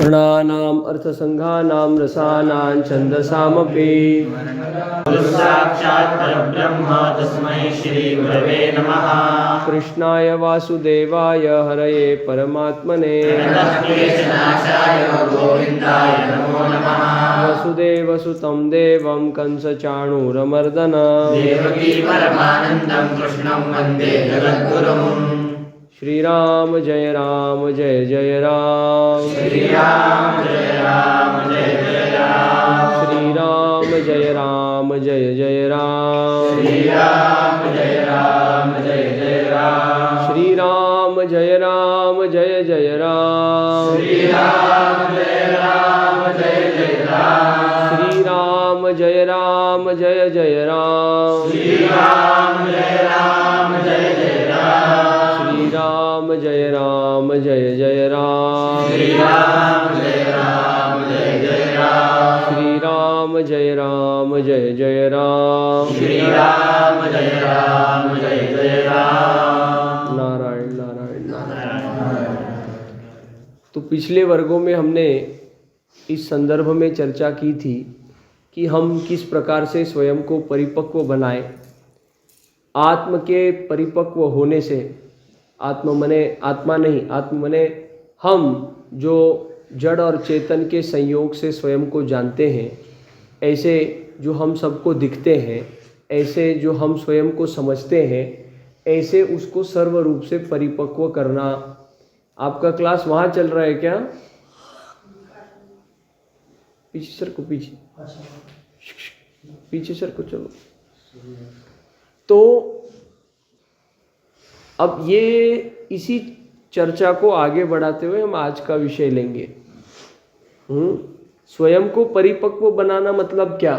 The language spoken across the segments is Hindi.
वर्णानाम् अर्थसंघानां रसानां छन्दसामपि साक्षात् परब्रह्म तस्मै श्री गुरवे नमः। कृष्णाय वासुदेवाय हरये परमात्मने क्लेशनाशाय गोविन्दाय नमो नमः। वसुदेवसुतं देवं कंसचाणूरमर्दन देवकी परमानन्दं कृष्णं वन्दे जगद्गुरुम्। श्री राम जय राम जय जय राम। श्री राम जय राम जय जय राम। श्री राम जय राम जय जय राम। श्री राम जय राम जय जय राम। श्री राम जय राम जय जय राम। श्री राम जय राम जय जय राम। श्री राम जय राम जय जय राम। श्री राम जय राम जय जय राम। श्री राम जय राम जय जय राम। श्री राम जय राम जय जय राम। श्री राम जय राम जय जय राम। श्री राम जय राम जय जय राम। नारायण नारायण नारायण। तो पिछले वर्गों में हमने इस संदर्भ में चर्चा की थी कि हम किस प्रकार से स्वयं को परिपक्व बनाएं। आत्म के परिपक्व होने से, आत्मा मने हम जो जड़ और चेतन के संयोग से स्वयं को जानते हैं, ऐसे जो हम सबको दिखते हैं, ऐसे जो हम स्वयं को समझते हैं, ऐसे उसको सर्व रूप से परिपक्व करना। आपका क्लास वहाँ चल रहा है क्या? पीछे सर को, पीछे सर को, चलो। तो अब ये इसी चर्चा को आगे बढ़ाते हुए हम आज का विषय लेंगे। स्वयं को परिपक्व बनाना मतलब क्या?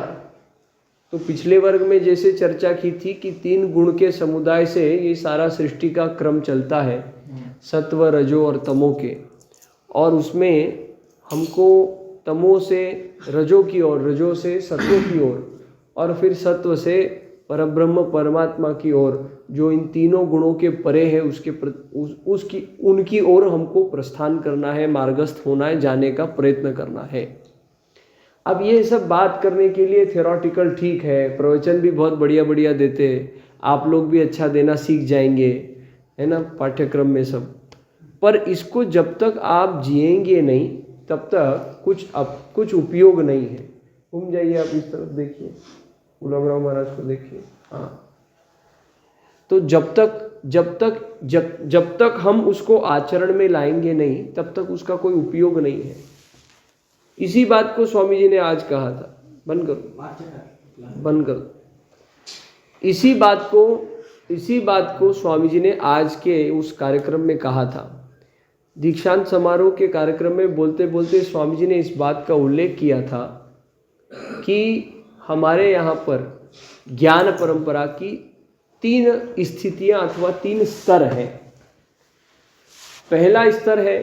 तो पिछले वर्ग में जैसे चर्चा की थी कि 3 गुण के समुदाय से ये सारा सृष्टि का क्रम चलता है, सत्व, रजो और तमो के। और उसमें हमको तमो से रजो की ओर, रजो से सत्व की ओर, और फिर सत्व से परब्रह्म परमात्मा की ओर, जो इन तीनों गुणों के परे है, उनकी ओर हमको प्रस्थान करना है, मार्गस्थ होना है, जाने का प्रयत्न करना है। अब ये सब बात करने के लिए थ्योरेटिकल ठीक है, प्रवचन भी बहुत बढ़िया बढ़िया देते हैं, आप लोग भी अच्छा देना सीख जाएंगे, है ना, पाठ्यक्रम में सब। पर इसको जब तक आप जिएंगे नहीं, तब तक कुछ उपयोग नहीं है। घूम जाइए आप इस तरफ, देखिए, गुलाबराव महाराज को देखिए। हाँ, तो जब तक हम उसको आचरण में लाएंगे नहीं, तब तक उसका कोई उपयोग नहीं है। इसी बात को स्वामी जी ने आज कहा था। बंद करो। इसी बात को स्वामी जी ने आज के उस कार्यक्रम में कहा था। दीक्षांत समारोह के कार्यक्रम में बोलते बोलते स्वामी जी ने इस बात का उल्लेख किया था कि हमारे यहाँ पर ज्ञान परंपरा की 3 स्थितियां अथवा 3 स्तर हैं। पहला स्तर है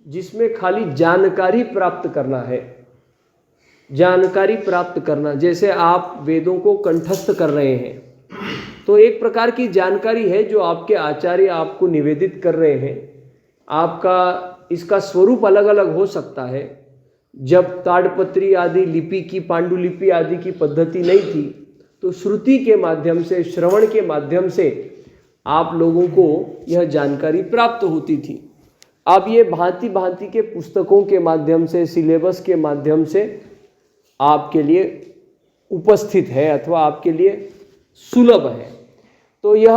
जिसमें खाली जानकारी प्राप्त करना है। जानकारी प्राप्त करना, जैसे आप वेदों को कंठस्थ कर रहे हैं, तो एक प्रकार की जानकारी है जो आपके आचार्य आपको निवेदित कर रहे हैं। आपका इसका स्वरूप अलग अलग हो सकता है। जब ताड़पत्री आदि लिपि की, पांडुलिपि आदि की पद्धति नहीं थी, तो श्रुति के माध्यम से, श्रवण के माध्यम से आप लोगों को यह जानकारी प्राप्त होती थी। अब ये भांति भांति के पुस्तकों के माध्यम से, सिलेबस के माध्यम से आपके लिए उपस्थित है अथवा आपके लिए सुलभ है। तो यह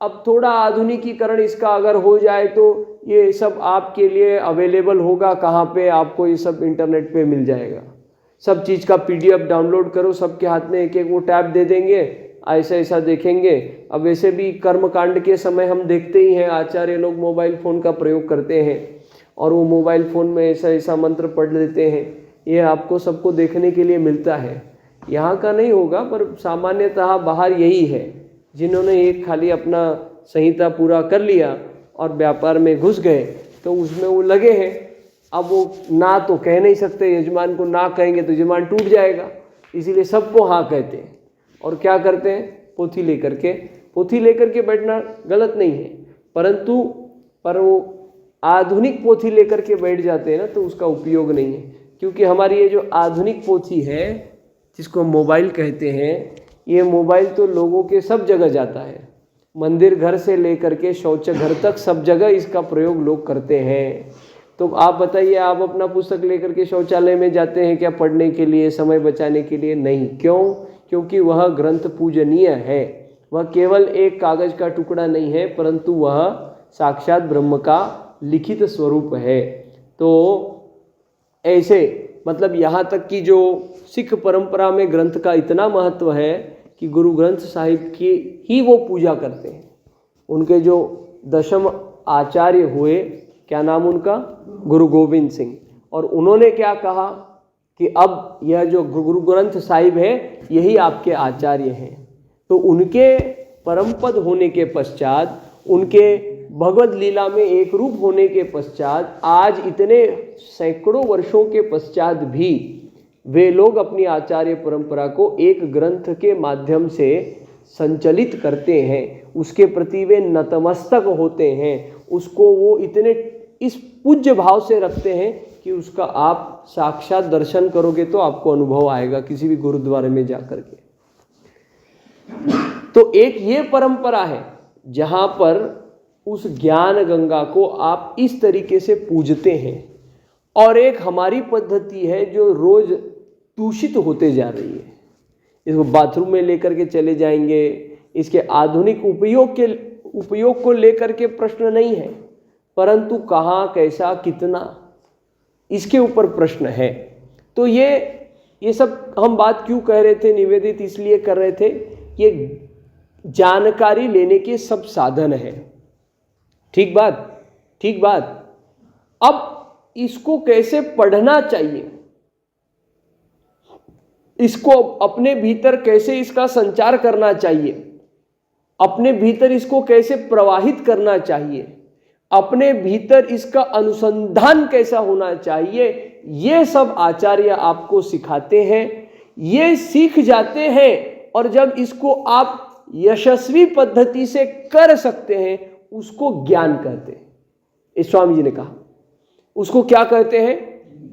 अब थोड़ा आधुनिकीकरण इसका अगर हो जाए तो ये सब आपके लिए अवेलेबल होगा। कहाँ पे? आपको ये सब इंटरनेट पे मिल जाएगा। सब चीज़ का PDF डाउनलोड करो, सबके हाथ में एक वो टैब दे देंगे, ऐसा देखेंगे। अब वैसे भी कर्मकांड के समय हम देखते ही हैं, आचार्य लोग मोबाइल फ़ोन का प्रयोग करते हैं और वो मोबाइल फ़ोन में ऐसा मंत्र पढ़ लेते हैं। ये आपको सबको देखने के लिए मिलता है। यहाँ का नहीं होगा, पर सामान्यतः बाहर यही है। जिन्होंने एक खाली अपना संहिता पूरा कर लिया और व्यापार में घुस गए, तो उसमें वो लगे हैं। अब वो ना तो कह नहीं सकते, यजमान को ना कहेंगे तो यजमान टूट जाएगा, इसीलिए सबको हाँ कहते हैं। और क्या करते हैं? पोथी लेकर के बैठना गलत नहीं है, पर वो आधुनिक पोथी लेकर के बैठ जाते हैं ना तो उसका उपयोग नहीं है, क्योंकि हमारी ये जो आधुनिक पोथी है जिसको मोबाइल कहते हैं, ये मोबाइल तो लोगों के सब जगह जाता है, मंदिर घर से लेकर के शौचघर तक सब जगह इसका प्रयोग लोग करते हैं। तो आप बताइए, आप अपना पुस्तक लेकर के शौचालय में जाते हैं क्या पढ़ने के लिए, समय बचाने के लिए? नहीं। क्यों? क्योंकि वह ग्रंथ पूजनीय है, वह केवल एक कागज का टुकड़ा नहीं है, परंतु वह साक्षात ब्रह्म का लिखित स्वरूप है। तो ऐसे मतलब यहाँ तक कि जो सिख परंपरा में ग्रंथ का इतना महत्व है कि गुरु ग्रंथ साहिब की ही वो पूजा करते हैं। उनके जो दशम आचार्य हुए, क्या नाम उनका? गुरु गोविंद सिंह। और उन्होंने क्या कहा कि अब यह जो गुरु ग्रंथ साहिब है यही आपके आचार्य हैं। तो उनके परमपद होने के पश्चात, उनके भगवद लीला में एक रूप होने के पश्चात, आज इतने सैकड़ों वर्षों के पश्चात भी वे लोग अपनी आचार्य परंपरा को एक ग्रंथ के माध्यम से संचालित करते हैं, उसके प्रति वे नतमस्तक होते हैं, उसको वो इतने इस पूज्य भाव से रखते हैं कि उसका आप साक्षात दर्शन करोगे तो आपको अनुभव आएगा किसी भी गुरुद्वारे में जाकर के। तो एक ये परंपरा है जहाँ पर उस ज्ञान गंगा को आप इस तरीके से पूजते हैं, और एक हमारी पद्धति है जो रोज दूषित होते जा रही है। इसको बाथरूम में लेकर के चले जाएंगे, इसके आधुनिक उपयोग को लेकर के प्रश्न नहीं है, परंतु कहाँ, कैसा, कितना, इसके ऊपर प्रश्न है। तो ये सब हम बात क्यों कह रहे थे, निवेदित इसलिए कर रहे थे, ये जानकारी लेने के सब साधन है। ठीक बात, ठीक बात। अब इसको कैसे पढ़ना चाहिए, इसको अपने भीतर कैसे इसका संचार करना चाहिए, अपने भीतर इसको कैसे प्रवाहित करना चाहिए, अपने भीतर इसका अनुसंधान कैसा होना चाहिए, ये सब आचार्य आपको सिखाते हैं। ये सीख जाते हैं और जब इसको आप यशस्वी पद्धति से कर सकते हैं उसको ज्ञान कहते हैं। इस स्वामी जी ने कहा उसको क्या कहते हैं?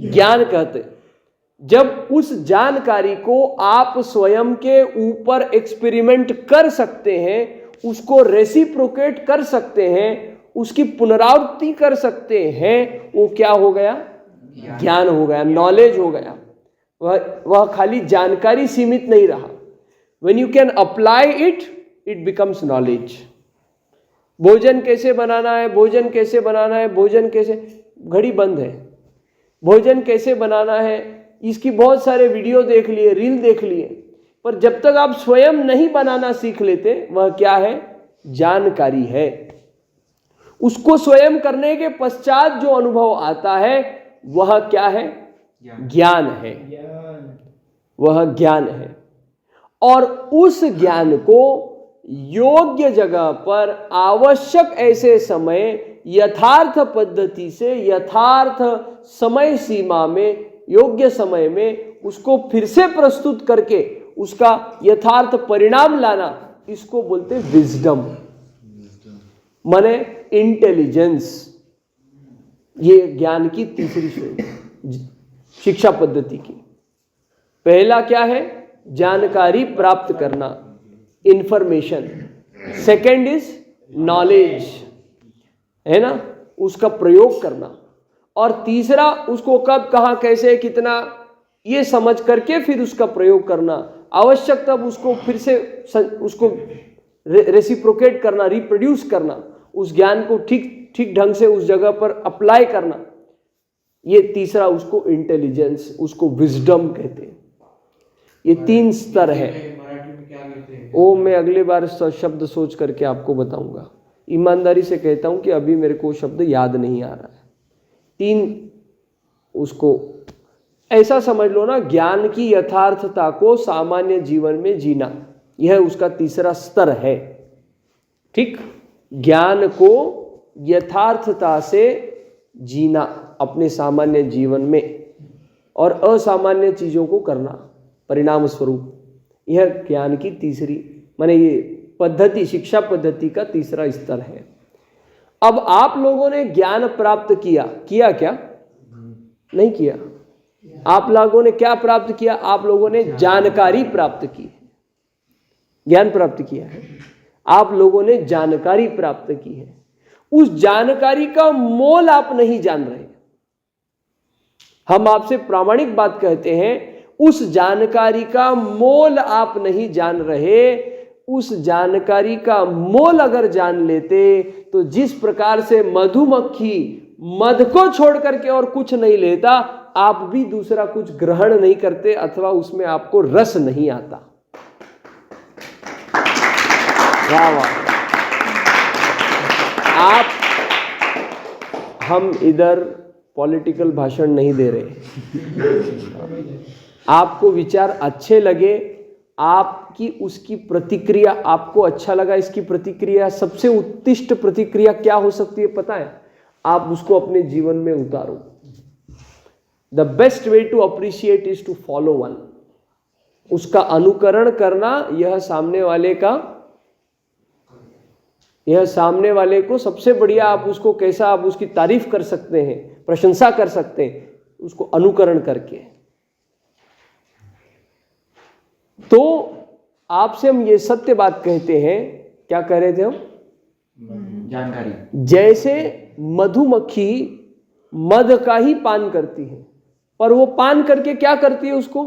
ज्ञान कहते हैं। जब उस जानकारी को आप स्वयं के ऊपर एक्सपेरिमेंट कर सकते हैं, उसको रेसिप्रोकेट कर सकते हैं, उसकी पुनरावृत्ति कर सकते हैं, वो क्या हो गया? ज्ञान हो गया, नॉलेज हो गया। वह खाली जानकारी सीमित नहीं रहा। When you can apply it, it becomes knowledge. भोजन कैसे बनाना है, भोजन कैसे बनाना है, भोजन कैसे, घड़ी बंद है, भोजन कैसे बनाना है, इसकी बहुत सारे वीडियो देख लिए, रील देख लिए, पर जब तक आप स्वयं नहीं बनाना सीख लेते, वह क्या है? जानकारी है। उसको स्वयं करने के पश्चात जो अनुभव आता है वह क्या है? ज्ञान है। वह ज्ञान है। और उस ज्ञान को योग्य जगह पर आवश्यक ऐसे समय यथार्थ पद्धति से यथार्थ समय सीमा में योग्य समय में उसको फिर से प्रस्तुत करके उसका यथार्थ परिणाम लाना, इसको बोलते विजडम, माने इंटेलिजेंस। ये ज्ञान की तीसरी श्रेणी शिक्षा पद्धति की। पहला क्या है? जानकारी प्राप्त करना, इंफॉर्मेशन। सेकंड इज नॉलेज, है ना, उसका प्रयोग करना। और तीसरा उसको कब, कहाँ, कैसे, कितना, ये समझ करके फिर उसका प्रयोग करना। आवश्यक तब उसको फिर से उसको रेसिप्रोकेट करना, रिप्रोड्यूस करना, उस ज्ञान को ठीक ढंग से उस जगह पर अप्लाई करना। ये तीसरा उसको इंटेलिजेंस, उसको विजडम कहते हैं। ये तीन स्तर है। वो मैं अगले बार शब्द सोच करके आपको बताऊंगा। ईमानदारी से कहता हूं कि अभी मेरे को शब्द याद नहीं आ रहा है। तीन, उसको ऐसा समझ लो ना, ज्ञान की यथार्थता को सामान्य जीवन में जीना, यह उसका तीसरा स्तर है। ठीक, ज्ञान को यथार्थता से जीना अपने सामान्य जीवन में और असामान्य चीजों को करना परिणाम स्वरूप, यह ज्ञान की तीसरी, माने ये पद्धति, शिक्षा पद्धति का तीसरा स्तर है। अब आप लोगों ने ज्ञान प्राप्त किया, किया क्या? नहीं किया। आप लोगों ने क्या प्राप्त किया? आप लोगों ने जानकारी प्राप्त की, ज्ञान प्राप्त किया है। आप लोगों ने जानकारी प्राप्त की है। उस जानकारी का मोल आप नहीं जान रहे। हम आपसे प्रामाणिक बात कहते हैं, उस जानकारी का मोल आप नहीं जान रहे। उस जानकारी का मोल अगर जान लेते तो जिस प्रकार से मधुमक्खी मध को छोड़ करके और कुछ नहीं लेता, आप भी दूसरा कुछ ग्रहण नहीं करते अथवा उसमें आपको रस नहीं आता। वाह वाह। हम इधर पॉलिटिकल भाषण नहीं दे रहे। आपको विचार अच्छे लगे, आपकी उसकी प्रतिक्रिया, आपको अच्छा लगा इसकी प्रतिक्रिया, सबसे उत्कृष्ट प्रतिक्रिया क्या हो सकती है पता है? आप उसको अपने जीवन में उतारो। The best way to appreciate is to follow one. उसका अनुकरण करना, यह सामने वाले को सबसे बढ़िया, आप उसको कैसा आप उसकी तारीफ कर सकते हैं, प्रशंसा कर सकते हैं, उसको अनुकरण करके। तो आपसे हम ये सत्य बात कहते हैं, क्या कह रहे थे हम? जानकारी। जैसे मधुमक्खी मध का ही पान करती है, पर वो पान करके क्या करती है? उसको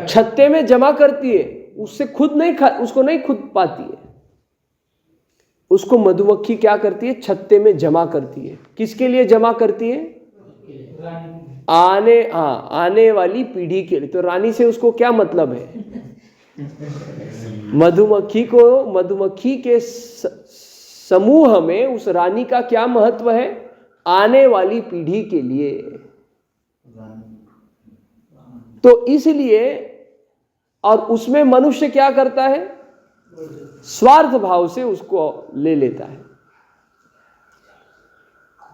छत्ते में जमा करती है, उससे उसको नहीं खुद पाती है। उसको मधुमक्खी क्या करती है? छत्ते में जमा करती है। किसके लिए जमा करती है? आने वाली पीढ़ी के लिए। तो रानी से उसको क्या मतलब है? मधुमक्खी के समूह में उस रानी का क्या महत्व है? आने वाली पीढ़ी के लिए। तो इसलिए, और उसमें मनुष्य क्या करता है? स्वार्थ भाव से उसको ले लेता है।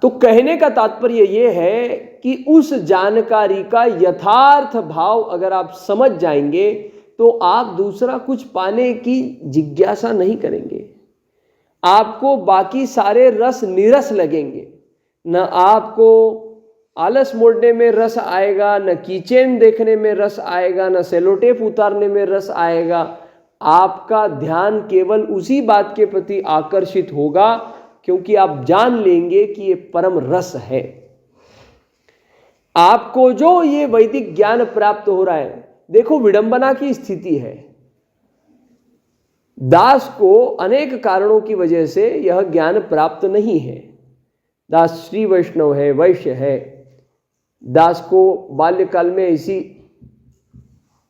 तो कहने का तात्पर्य यह है कि उस जानकारी का यथार्थ भाव अगर आप समझ जाएंगे तो आप दूसरा कुछ पाने की जिज्ञासा नहीं करेंगे। आपको बाकी सारे रस निरस लगेंगे। न आपको आलस मोड़ने में रस आएगा, न कीचेन देखने में रस आएगा, न सेलोटेप उतारने में रस आएगा। आपका ध्यान केवल उसी बात के प्रति आकर्षित होगा क्योंकि आप जान लेंगे कि ये परम रस है। आपको जो ये वैदिक ज्ञान प्राप्त हो रहा है, देखो विडंबना की स्थिति है। दास को अनेक कारणों की वजह से यह ज्ञान प्राप्त नहीं है। दास श्री वैष्णव है, वैश्य है। दास को बाल्यकाल में ऐसी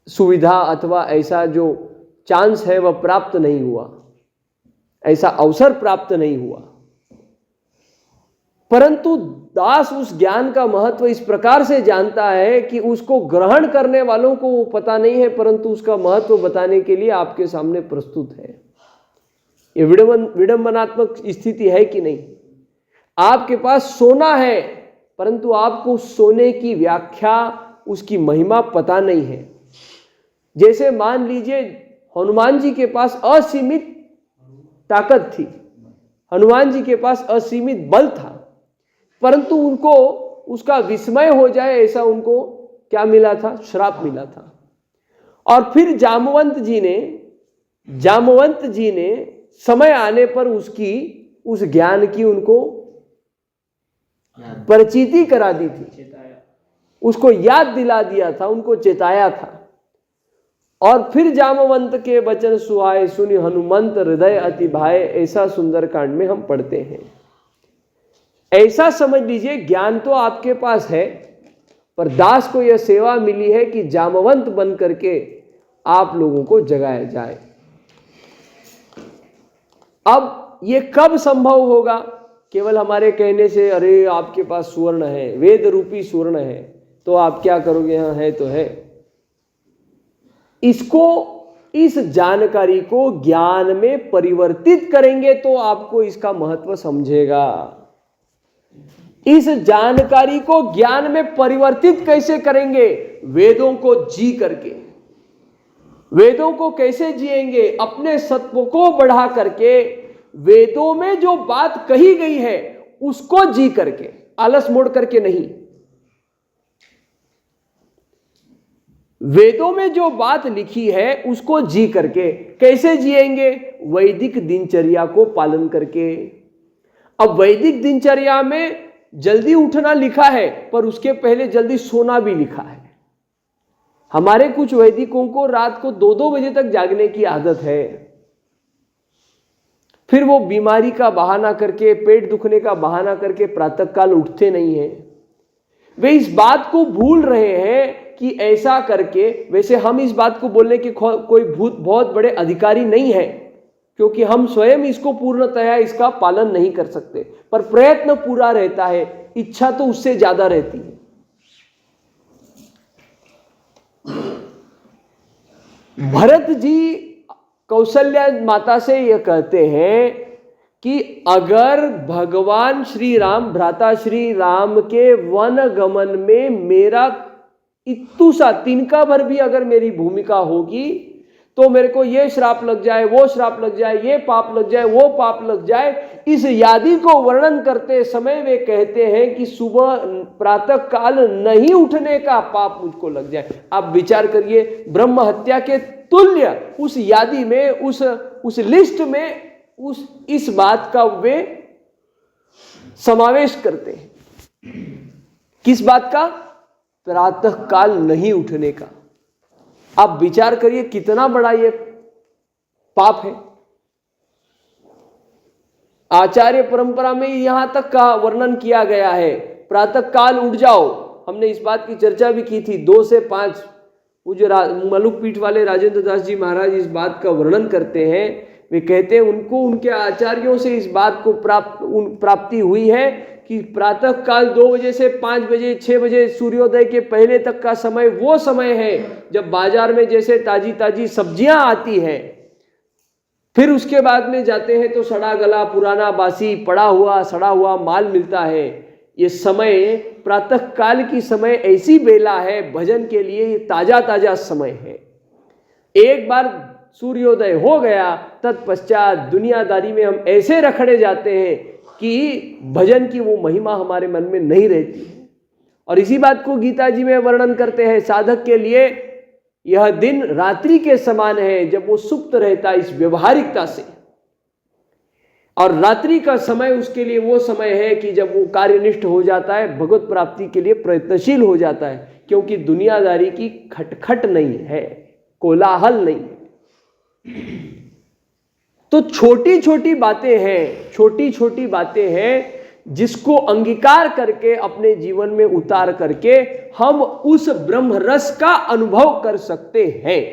सुविधा अथवा ऐसा जो चांस है वह प्राप्त नहीं हुआ, ऐसा अवसर प्राप्त नहीं हुआ। परंतु दास उस ज्ञान का महत्व इस प्रकार से जानता है कि उसको ग्रहण करने वालों को वो पता नहीं है, परंतु उसका महत्व बताने के लिए आपके सामने प्रस्तुत है। ये विडंबनात्मक स्थिति है कि नहीं? आपके पास सोना है, परंतु आपको सोने की व्याख्या, उसकी महिमा पता नहीं है। जैसे मान लीजिए हनुमान जी के पास असीमित ताकत थी, हनुमान जी के पास असीमित बल था, परंतु उनको उसका विस्मय हो जाए ऐसा उनको क्या मिला था? श्राप मिला था। और फिर जामवंत जी ने समय आने पर उस ज्ञान की उनको परिचिति करा दी थी, उसको याद दिला दिया था, उनको चेताया था। और फिर जामवंत के वचन सुहाए सुनि हनुमंत हृदय अति भाए, ऐसा सुंदरकांड में हम पढ़ते हैं। ऐसा समझ लीजिए ज्ञान तो आपके पास है, पर दास को यह सेवा मिली है कि जामवंत बन करके आप लोगों को जगाया जाए। अब ये कब संभव होगा? केवल हमारे कहने से, अरे आपके पास सुवर्ण है, वेद रूपी सुवर्ण है, तो आप क्या करोगे? हाँ है तो है। इस जानकारी को ज्ञान में परिवर्तित करेंगे तो आपको इसका महत्व समझेगा। इस जानकारी को ज्ञान में परिवर्तित कैसे करेंगे? वेदों को जी करके। वेदों को कैसे जिएंगे? अपने सत्व को बढ़ा करके, वेदों में जो बात कही गई है उसको जी करके, आलस मोड़ करके नहीं। वेदों में जो बात लिखी है उसको जी करके। कैसे जिएंगे? वैदिक दिनचर्या को पालन करके। अब वैदिक दिनचर्या में जल्दी उठना लिखा है, पर उसके पहले जल्दी सोना भी लिखा है। हमारे कुछ वैदिकों को रात को 2-2 बजे तक जागने की आदत है। फिर वो बीमारी का बहाना करके, पेट दुखने का बहाना करके प्रातःकाल उठते नहीं हैं। वे इस बात को भूल रहे हैं कि ऐसा करके, वैसे हम इस बात को बोलने के कोई बहुत बड़े अधिकारी नहीं है, क्योंकि हम स्वयं इसको पूर्णतया इसका पालन नहीं कर सकते, पर प्रयत्न पूरा रहता है, इच्छा तो उससे ज्यादा रहती है। भरत जी कौशल्या माता से यह कहते हैं कि अगर भगवान श्री राम, भ्राता श्री राम के वन गमन में मेरा इत्तू सा तिनका भर भी अगर मेरी भूमिका होगी तो मेरे को ये श्राप लग जाए, वो श्राप लग जाए, ये पाप लग जाए, वो पाप लग जाए। इस यादि को वर्णन करते समय वे कहते हैं कि सुबह प्रातः काल नहीं उठने का पाप मुझको लग जाए। आप विचार करिए, ब्रह्म हत्या के तुल्य उस यादि में, उस लिस्ट में इस बात का वे समावेश करते हैं। किस बात का? प्रातः काल नहीं उठने का। आप विचार करिए कितना बड़ा ये पाप है। आचार्य परंपरा में यहां तक का वर्णन किया गया है, प्रातः काल उठ जाओ। हमने इस बात की चर्चा भी की थी। 2 से 5 पूज्य मलुक पीठ वाले राजेंद्र दास जी महाराज इस बात का वर्णन करते हैं। वे कहते हैं उनको उनके आचार्यों से इस बात को प्राप्ति हुई है कि प्रातः काल 2 बजे से 5 बजे 6 बजे सूर्योदय के पहले तक का समय वो समय है जब बाजार में जैसे ताजी ताजी सब्जियां आती हैं। फिर उसके बाद में जाते हैं तो सड़ा गला, पुराना, बासी, पड़ा हुआ, सड़ा हुआ माल मिलता है। ये समय प्रातः काल की समय ऐसी बेला है भजन के लिए, ये ताजा ताजा समय है। एक बार सूर्योदय हो गया, तत्पश्चात दुनियादारी में हम ऐसे रखड़े जाते हैं कि भजन की वो महिमा हमारे मन में नहीं रहती है। और इसी बात को गीता जी में वर्णन करते हैं, साधक के लिए यह दिन रात्रि के समान है जब वो सुप्त रहता है इस व्यवहारिकता से, और रात्रि का समय उसके लिए वो समय है कि जब वो कार्यनिष्ठ हो जाता है, भगवत प्राप्ति के लिए प्रयत्नशील हो जाता है, क्योंकि दुनियादारी की खटखट नहीं है, कोलाहल नहीं है। तो छोटी छोटी बातें हैं जिसको अंगीकार करके अपने जीवन में उतार करके हम उस ब्रह्म रस का अनुभव कर सकते हैं।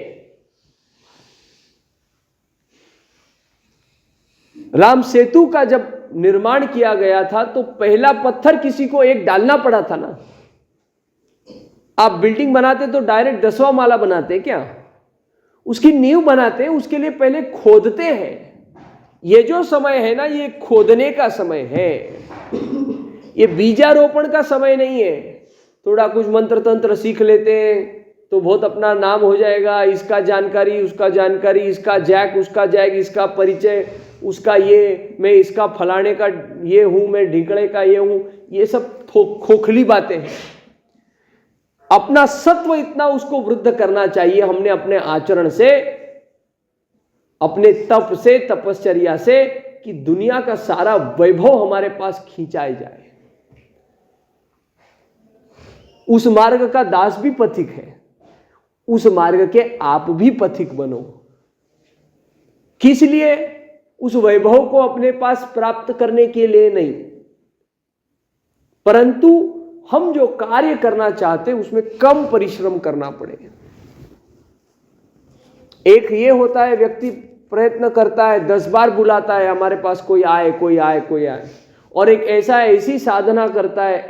राम सेतु का जब निर्माण किया गया था तो पहला पत्थर किसी को एक डालना पड़ा था ना। आप बिल्डिंग बनाते तो डायरेक्ट 10वां माला बनाते क्या? उसकी नींव बनाते हैं, उसके लिए पहले खोदते हैं। ये जो समय है ना, ये खोदने का समय है, ये बीजारोपण का समय नहीं है। थोड़ा कुछ मंत्र तंत्र सीख लेते हैं तो बहुत अपना नाम हो जाएगा, इसका जानकारी, उसका जानकारी, इसका जैक, उसका जैक, इसका परिचय, उसका ये, मैं इसका फलाने का ये हूं, मैं ढिकड़े का ये हूं। ये सब खोखली बातें हैं। अपना सत्व इतना उसको वृद्ध करना चाहिए हमने अपने आचरण से, अपने तप से, तपश्चर्या से, कि दुनिया का सारा वैभव हमारे पास खींचाए जाए। उस मार्ग का दास भी पथिक है, उस मार्ग के आप भी पथिक बनो। किस लिए? उस वैभव को अपने पास प्राप्त करने के लिए नहीं, परंतु हम जो कार्य करना चाहते हैं उसमें कम परिश्रम करना पड़े। एक ये होता है, व्यक्ति प्रयत्न करता है, 10 बार बुलाता है हमारे पास कोई आए, कोई आए, कोई आए, और एक ऐसी साधना करता है,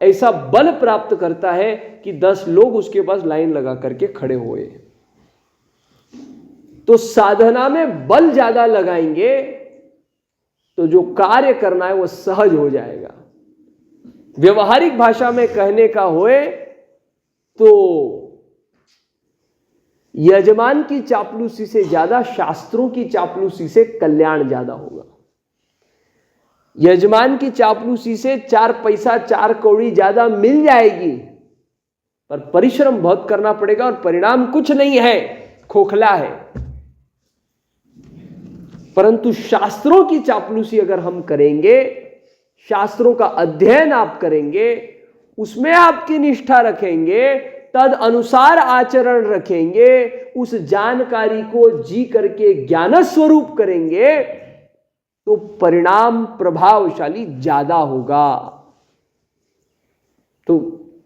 ऐसा बल प्राप्त करता है कि 10 लोग उसके पास लाइन लगा करके खड़े हुए। तो साधना में बल ज्यादा लगाएंगे तो जो कार्य करना है वो सहज हो जाएगा। व्यवहारिक भाषा में कहने का होए तो यजमान की चापलूसी से ज्यादा शास्त्रों की चापलूसी से कल्याण ज्यादा होगा। यजमान की चापलूसी से 4 पैसा 4 कौड़ी ज्यादा मिल जाएगी, पर परिश्रम बहुत करना पड़ेगा और परिणाम कुछ नहीं है, खोखला है। परंतु शास्त्रों की चापलूसी अगर हम करेंगे, शास्त्रों का अध्ययन आप करेंगे, उसमें आपकी निष्ठा रखेंगे, तद अनुसार आचरण रखेंगे, उस जानकारी को जी करके ज्ञान स्वरूप करेंगे, तो परिणाम प्रभावशाली ज्यादा होगा। तो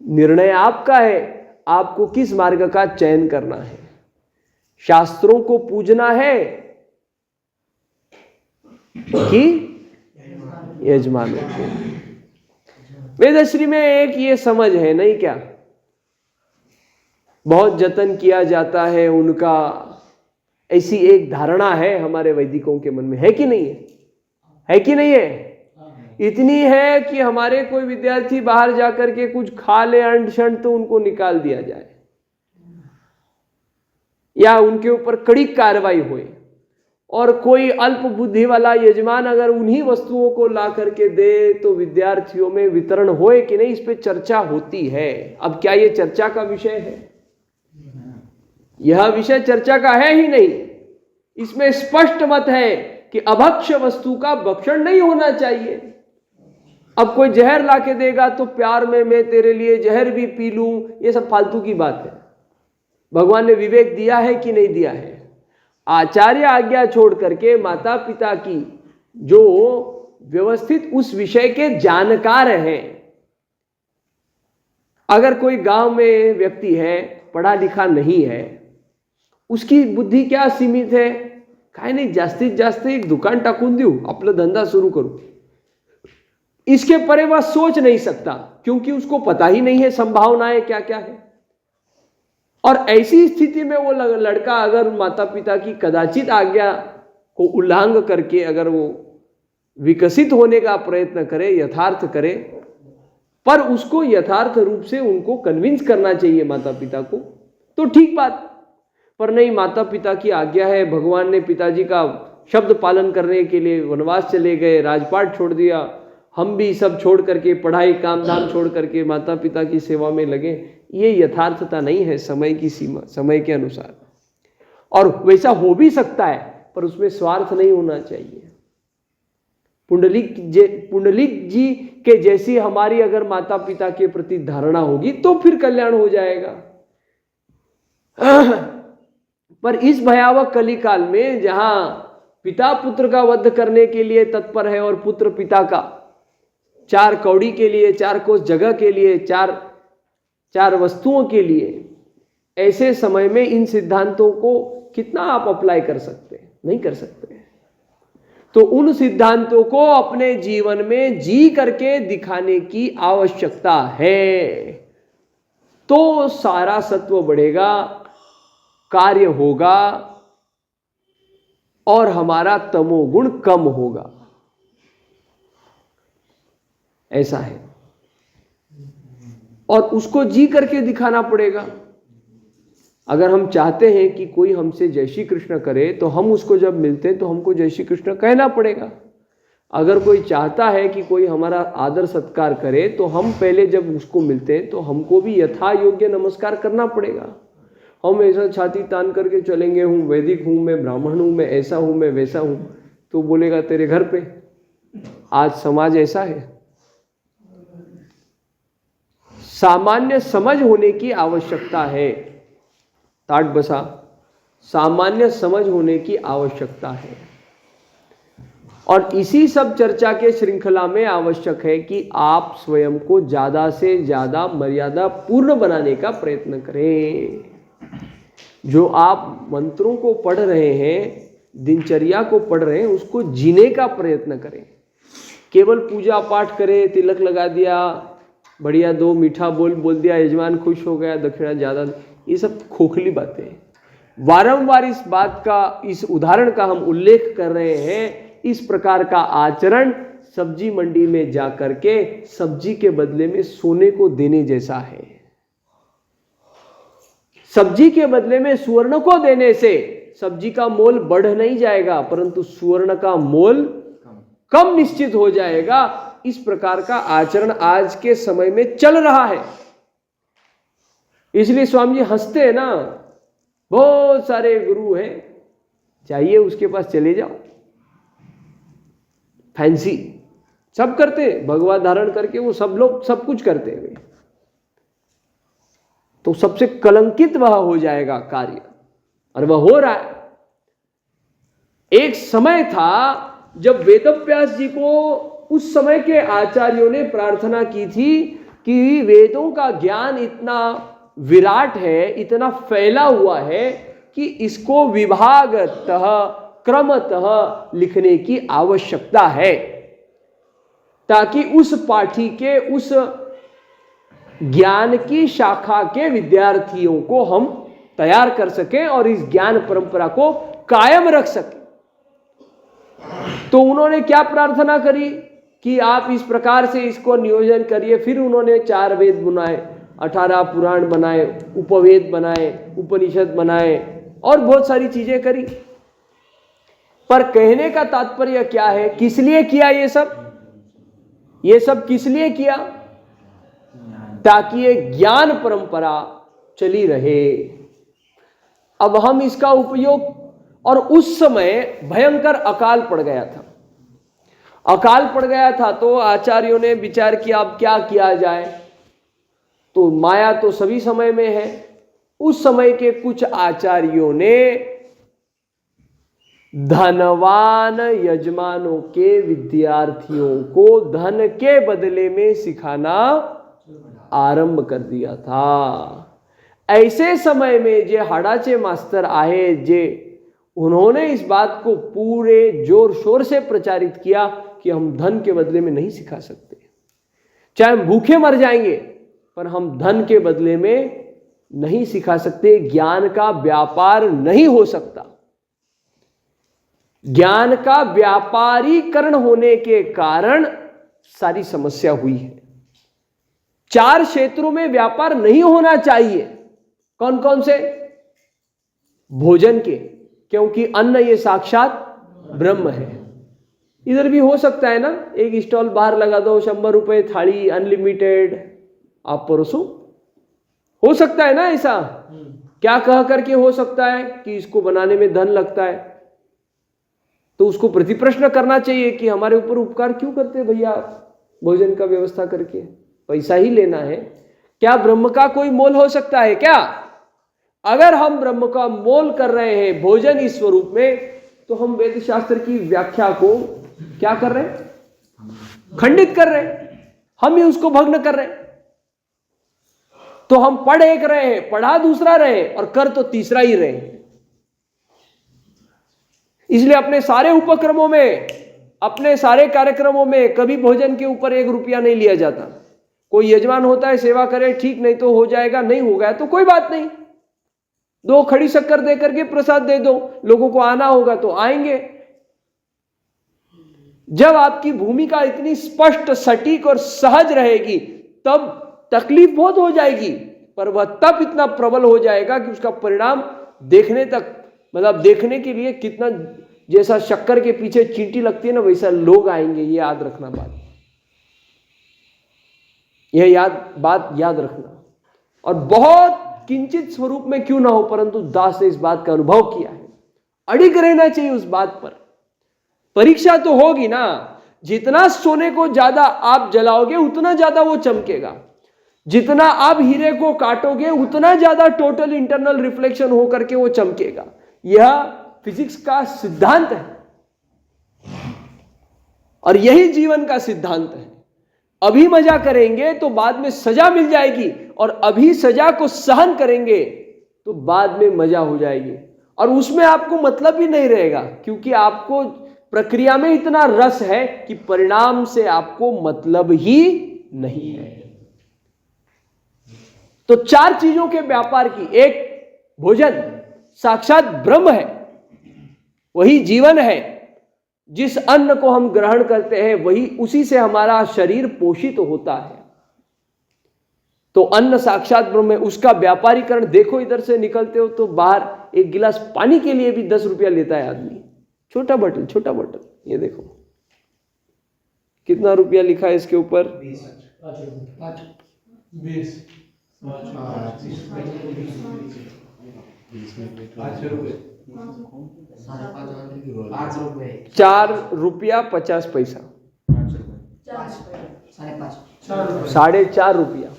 निर्णय आपका है, आपको किस मार्ग का चयन करना है। शास्त्रों को पूजना है कि यजमानों को। वेदश्री में एक ये समझ है नहीं क्या, बहुत जतन किया जाता है उनका, ऐसी एक धारणा है हमारे वैदिकों के मन में, है कि नहीं है कि नहीं है? इतनी है कि हमारे कोई विद्यार्थी बाहर जाकर के कुछ खा ले अंड शंड तो उनको निकाल दिया जाए, या उनके ऊपर कड़ी कार्रवाई होए। और कोई अल्प बुद्धि वाला यजमान अगर उन्हीं वस्तुओं को ला करके दे तो विद्यार्थियों में वितरण होए कि नहीं, इस पे चर्चा होती है। अब क्या ये चर्चा का विषय है? यह विषय चर्चा का है ही नहीं। इसमें स्पष्ट मत है कि अभक्ष्य वस्तु का भक्षण नहीं होना चाहिए। अब कोई जहर लाके देगा तो प्यार में मैं तेरे लिए जहर भी पी लूं, ये सब फालतू की बात है। भगवान ने विवेक दिया है कि नहीं दिया है? आचार्य आज्ञा छोड़ करके माता पिता की जो व्यवस्थित उस विषय के जानकार हैं, अगर कोई गांव में व्यक्ति है, पढ़ा लिखा नहीं है, उसकी बुद्धी क्या सीमित है, काय नाही जास्तीत जास्त एक दुकान टाकून देऊ, आपला धंदा शुरू करू, इसके परे वह सोच नहीं सकता, क्योंकि उसको पता ही नहीं है संभावनाएं क्या क्या है। और ऐसी स्थिति में वो लड़का अगर माता पिता की कदाचित आज्ञा को उल्लंघन करके अगर वो विकसित होने का प्रयत्न करे, यथार्थ करे, पर उसको यथार्थ रूप से उनको कन्विंस करना चाहिए माता पिता को, तो ठीक बात। पर नहीं, माता पिता की आज्ञा है, भगवान ने पिताजी का शब्द पालन करने के लिए वनवास चले गए, राजपाट छोड़ दिया, हम भी सब छोड़ करके, पढ़ाई काम धाम छोड़ करके माता पिता की सेवा में लगे, ये यथार्थता नहीं है समय की सीमा, समय के अनुसार। और वैसा हो भी सकता है, पर उसमें स्वार्थ नहीं होना चाहिए। पुंडलिक जी के जैसी हमारी अगर माता पिता के प्रति धारणा होगी तो फिर कल्याण हो जाएगा। पर इस भयावह कलिकाल में जहां पिता पुत्र का वध करने के लिए तत्पर है और पुत्र पिता का 4 कौड़ी के लिए, 4 कोस जगह के लिए, 4 वस्तुओं के लिए, ऐसे समय में इन सिद्धांतों को कितना आप अप्लाई कर सकते हैं? नहीं कर सकते। तो उन सिद्धांतों को अपने जीवन में जी करके दिखाने की आवश्यकता है, तो सारा सत्व बढ़ेगा, कार्य होगा और हमारा तमोगुण कम होगा। ऐसा है, और उसको जी करके दिखाना पड़ेगा। अगर हम चाहते हैं कि कोई हमसे जय श्री कृष्ण करे, तो हम उसको जब मिलते हैं तो हमको जय श्री कृष्ण कहना पड़ेगा। अगर कोई चाहता है कि कोई हमारा आदर सत्कार करे, तो हम पहले जब उसको मिलते हैं तो हमको भी यथा योग्य नमस्कार करना पड़ेगा। हम ऐसा छाती तान करके चलेंगे, हूँ वैदिक हूँ, मैं ब्राह्मण हूँ, मैं ऐसा हूँ, मैं वैसा हूँ, तो बोलेगा तेरे घर पे। आज समाज ऐसा है। सामान्य समझ होने की आवश्यकता है। ताट बसा, सामान्य समझ होने की आवश्यकता है। और इसी सब चर्चा के श्रृंखला में आवश्यक है कि आप स्वयं को ज्यादा से ज्यादा मर्यादा पूर्ण बनाने का प्रयत्न करें। जो आप मंत्रों को पढ़ रहे हैं, दिनचर्या को पढ़ रहे हैं, उसको जीने का प्रयत्न करें। केवल पूजा पाठ करें, तिलक लगा दिया, बढ़िया 2 मीठा बोल दिया, यजमान खुश हो गया, दक्षिणा ज्यादा, ये सब खोखली बातें हैं। वारंवार इस बात का, इस उदाहरण का हम उल्लेख कर रहे हैं। इस प्रकार का आचरण सब्जी मंडी में जाकर के सब्जी के बदले में सोने को देने जैसा है। सब्जी के बदले में सुवर्ण को देने से सब्जी का मोल बढ़ नहीं जाएगा, परंतु सुवर्ण का मोल कम निश्चित हो जाएगा। इस प्रकार का आचरण आज के समय में चल रहा है। इसलिए स्वामी जी हंसते हैं ना, बहुत सारे गुरु हैं, चाहिए उसके पास चले जाओ, फैंसी सब करते, भगवा धारण करके वो सब लोग सब कुछ करते हैं, तो सबसे कलंकित वह हो जाएगा कार्य, और वह हो रहा है। एक समय था जब वेदव्यास जी को उस समय के आचार्यों ने प्रार्थना की थी कि वेदों का ज्ञान इतना विराट है, इतना फैला हुआ है कि इसको विभागतः क्रमतः लिखने की आवश्यकता है, ताकि उस पाठी के उस ज्ञान की शाखा के विद्यार्थियों को हम तैयार कर सकें और इस ज्ञान परंपरा को कायम रख सकें। तो उन्होंने क्या प्रार्थना करी कि आप इस प्रकार से इसको नियोजन करिए। फिर उन्होंने 4 वेद बनाए, 18 पुराण बनाए, उपवेद बनाए, उपनिषद बनाए और बहुत सारी चीजें करी। पर कहने का तात्पर्य क्या है, किस लिए किया ये सब? ये सब किस लिए किया? ताकि ये ज्ञान परंपरा चली रहे। अब हम इसका उपयोग, और उस समय भयंकर अकाल पड़ गया था। अकाल पड़ गया था तो आचार्यों ने विचार किया अब क्या किया जाए। तो माया तो सभी समय में है। उस समय के कुछ आचार्यों ने धनवान यजमानों के विद्यार्थियों को धन के बदले में सिखाना आरंभ कर दिया था। ऐसे समय में जे हाडाचे मास्टर आए, जे उन्होंने इस बात को पूरे जोर शोर से प्रचारित किया कि हम धन के बदले में नहीं सिखा सकते, चाहे हम भूखे मर जाएंगे पर हम धन के बदले में नहीं सिखा सकते। ज्ञान का व्यापार नहीं हो सकता। ज्ञान का व्यापारीकरण होने के कारण सारी समस्या हुई है। 4 क्षेत्रों में व्यापार नहीं होना चाहिए। कौन कौन से? भोजन के, क्योंकि अन्न ये साक्षात ब्रह्म है। इधर भी हो सकता है ना, एक स्टॉल बाहर लगा दो, 100 रुपए थाली अनलिमिटेड, आप परोसो। हो सकता है ना ऐसा? क्या कह करके हो सकता है कि इसको बनाने में धन लगता है, तो उसको प्रति प्रश्न करना चाहिए कि हमारे ऊपर उपकार क्यों करते हैं भैया, भोजन का व्यवस्था करके पैसा ही लेना है। क्या ब्रह्म का कोई मोल हो सकता है क्या? अगर हम ब्रह्म का मोल कर रहे हैं भोजन इस स्वरूप में, तो हम वेद शास्त्र की व्याख्या को क्या कर रहे हैं? खंडित कर रहे हैं। हम ही उसको भग्न कर रहे हैं। तो हम पढ़ एक रहे हैं, पढ़ा दूसरा रहे और कर तो तीसरा ही रहे। इसलिए अपने सारे उपक्रमों में, अपने सारे कार्यक्रमों में कभी भोजन के ऊपर 1 रुपया नहीं लिया जाता। कोई यजमान होता है, सेवा करे, ठीक, नहीं तो हो जाएगा, नहीं हो गया तो कोई बात नहीं, 2 खड़ी शक्कर दे करके प्रसाद दे दो, लोगों को आना होगा तो आएंगे। जब आपकी भूमिका इतनी स्पष्ट, सटीक और सहज रहेगी तब तकलीफ बहुत हो जाएगी, पर वह तब इतना प्रबल हो जाएगा कि उसका परिणाम देखने तक, मतलब देखने के लिए कितना, जैसा शक्कर के पीछे चींटी लगती है ना, वैसा लोग आएंगे। ये याद रखना बात, यह बात याद रखना। और बहुत किंचित स्वरूप में क्यों ना हो, परंतु दास ने इस बात का अनुभव किया है। अडिग रहना चाहिए उस बात पर। परीक्षा तो होगी ना, जितना सोने को ज्यादा आप जलाओगे उतना ज्यादा वो चमकेगा, जितना आप हीरे को काटोगे उतना ज्यादा टोटल इंटरनल रिफ्लेक्शन होकर के वो चमकेगा। यह फिजिक्स का सिद्धांत है और यही जीवन का सिद्धांत है। अभी मजा करेंगे तो बाद में सजा मिल जाएगी, और अभी सजा को सहन करेंगे तो बाद में मजा हो जाएगी, और उसमें आपको मतलब भी नहीं रहेगा, क्योंकि आपको प्रक्रिया में इतना रस है कि परिणाम से आपको मतलब ही नहीं है। तो 4 चीजों के व्यापार की, एक भोजन साक्षात ब्रह्म है, वही जीवन है। जिस अन्न को हम ग्रहण करते हैं वही, उसी से हमारा शरीर पोषित होता है। तो अन्न साक्षात ब्रह्म है, उसका व्यापारीकरण देखो। इधर से निकलते हो तो बाहर एक गिलास पानी के लिए भी 10 रुपया लेता है आदमी। छोटा बोतल, छोटा बोतल, ये देखो कितना रुपया लिखा है इसके ऊपर, 4 रुपया 50 पैसा, 4.5 रुपया।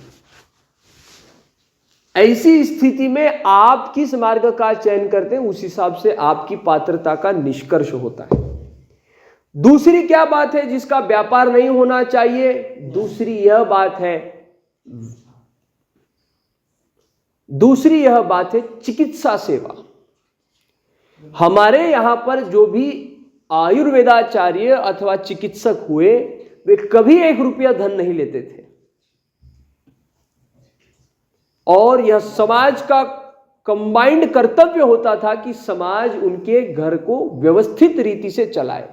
ऐसी स्थिति में आप किस मार्ग का चयन करते हैं, उस हिसाब से आपकी पात्रता का निष्कर्ष होता है। दूसरी क्या बात है जिसका व्यापार नहीं होना चाहिए? दूसरी यह बात है चिकित्सा सेवा। हमारे यहां पर जो भी आयुर्वेदाचार्य अथवा चिकित्सक हुए, वे कभी 1 रुपया धन नहीं लेते थे। और यह समाज का कंबाइंड कर्तव्य होता था कि समाज उनके घर को व्यवस्थित रीति से चलाए,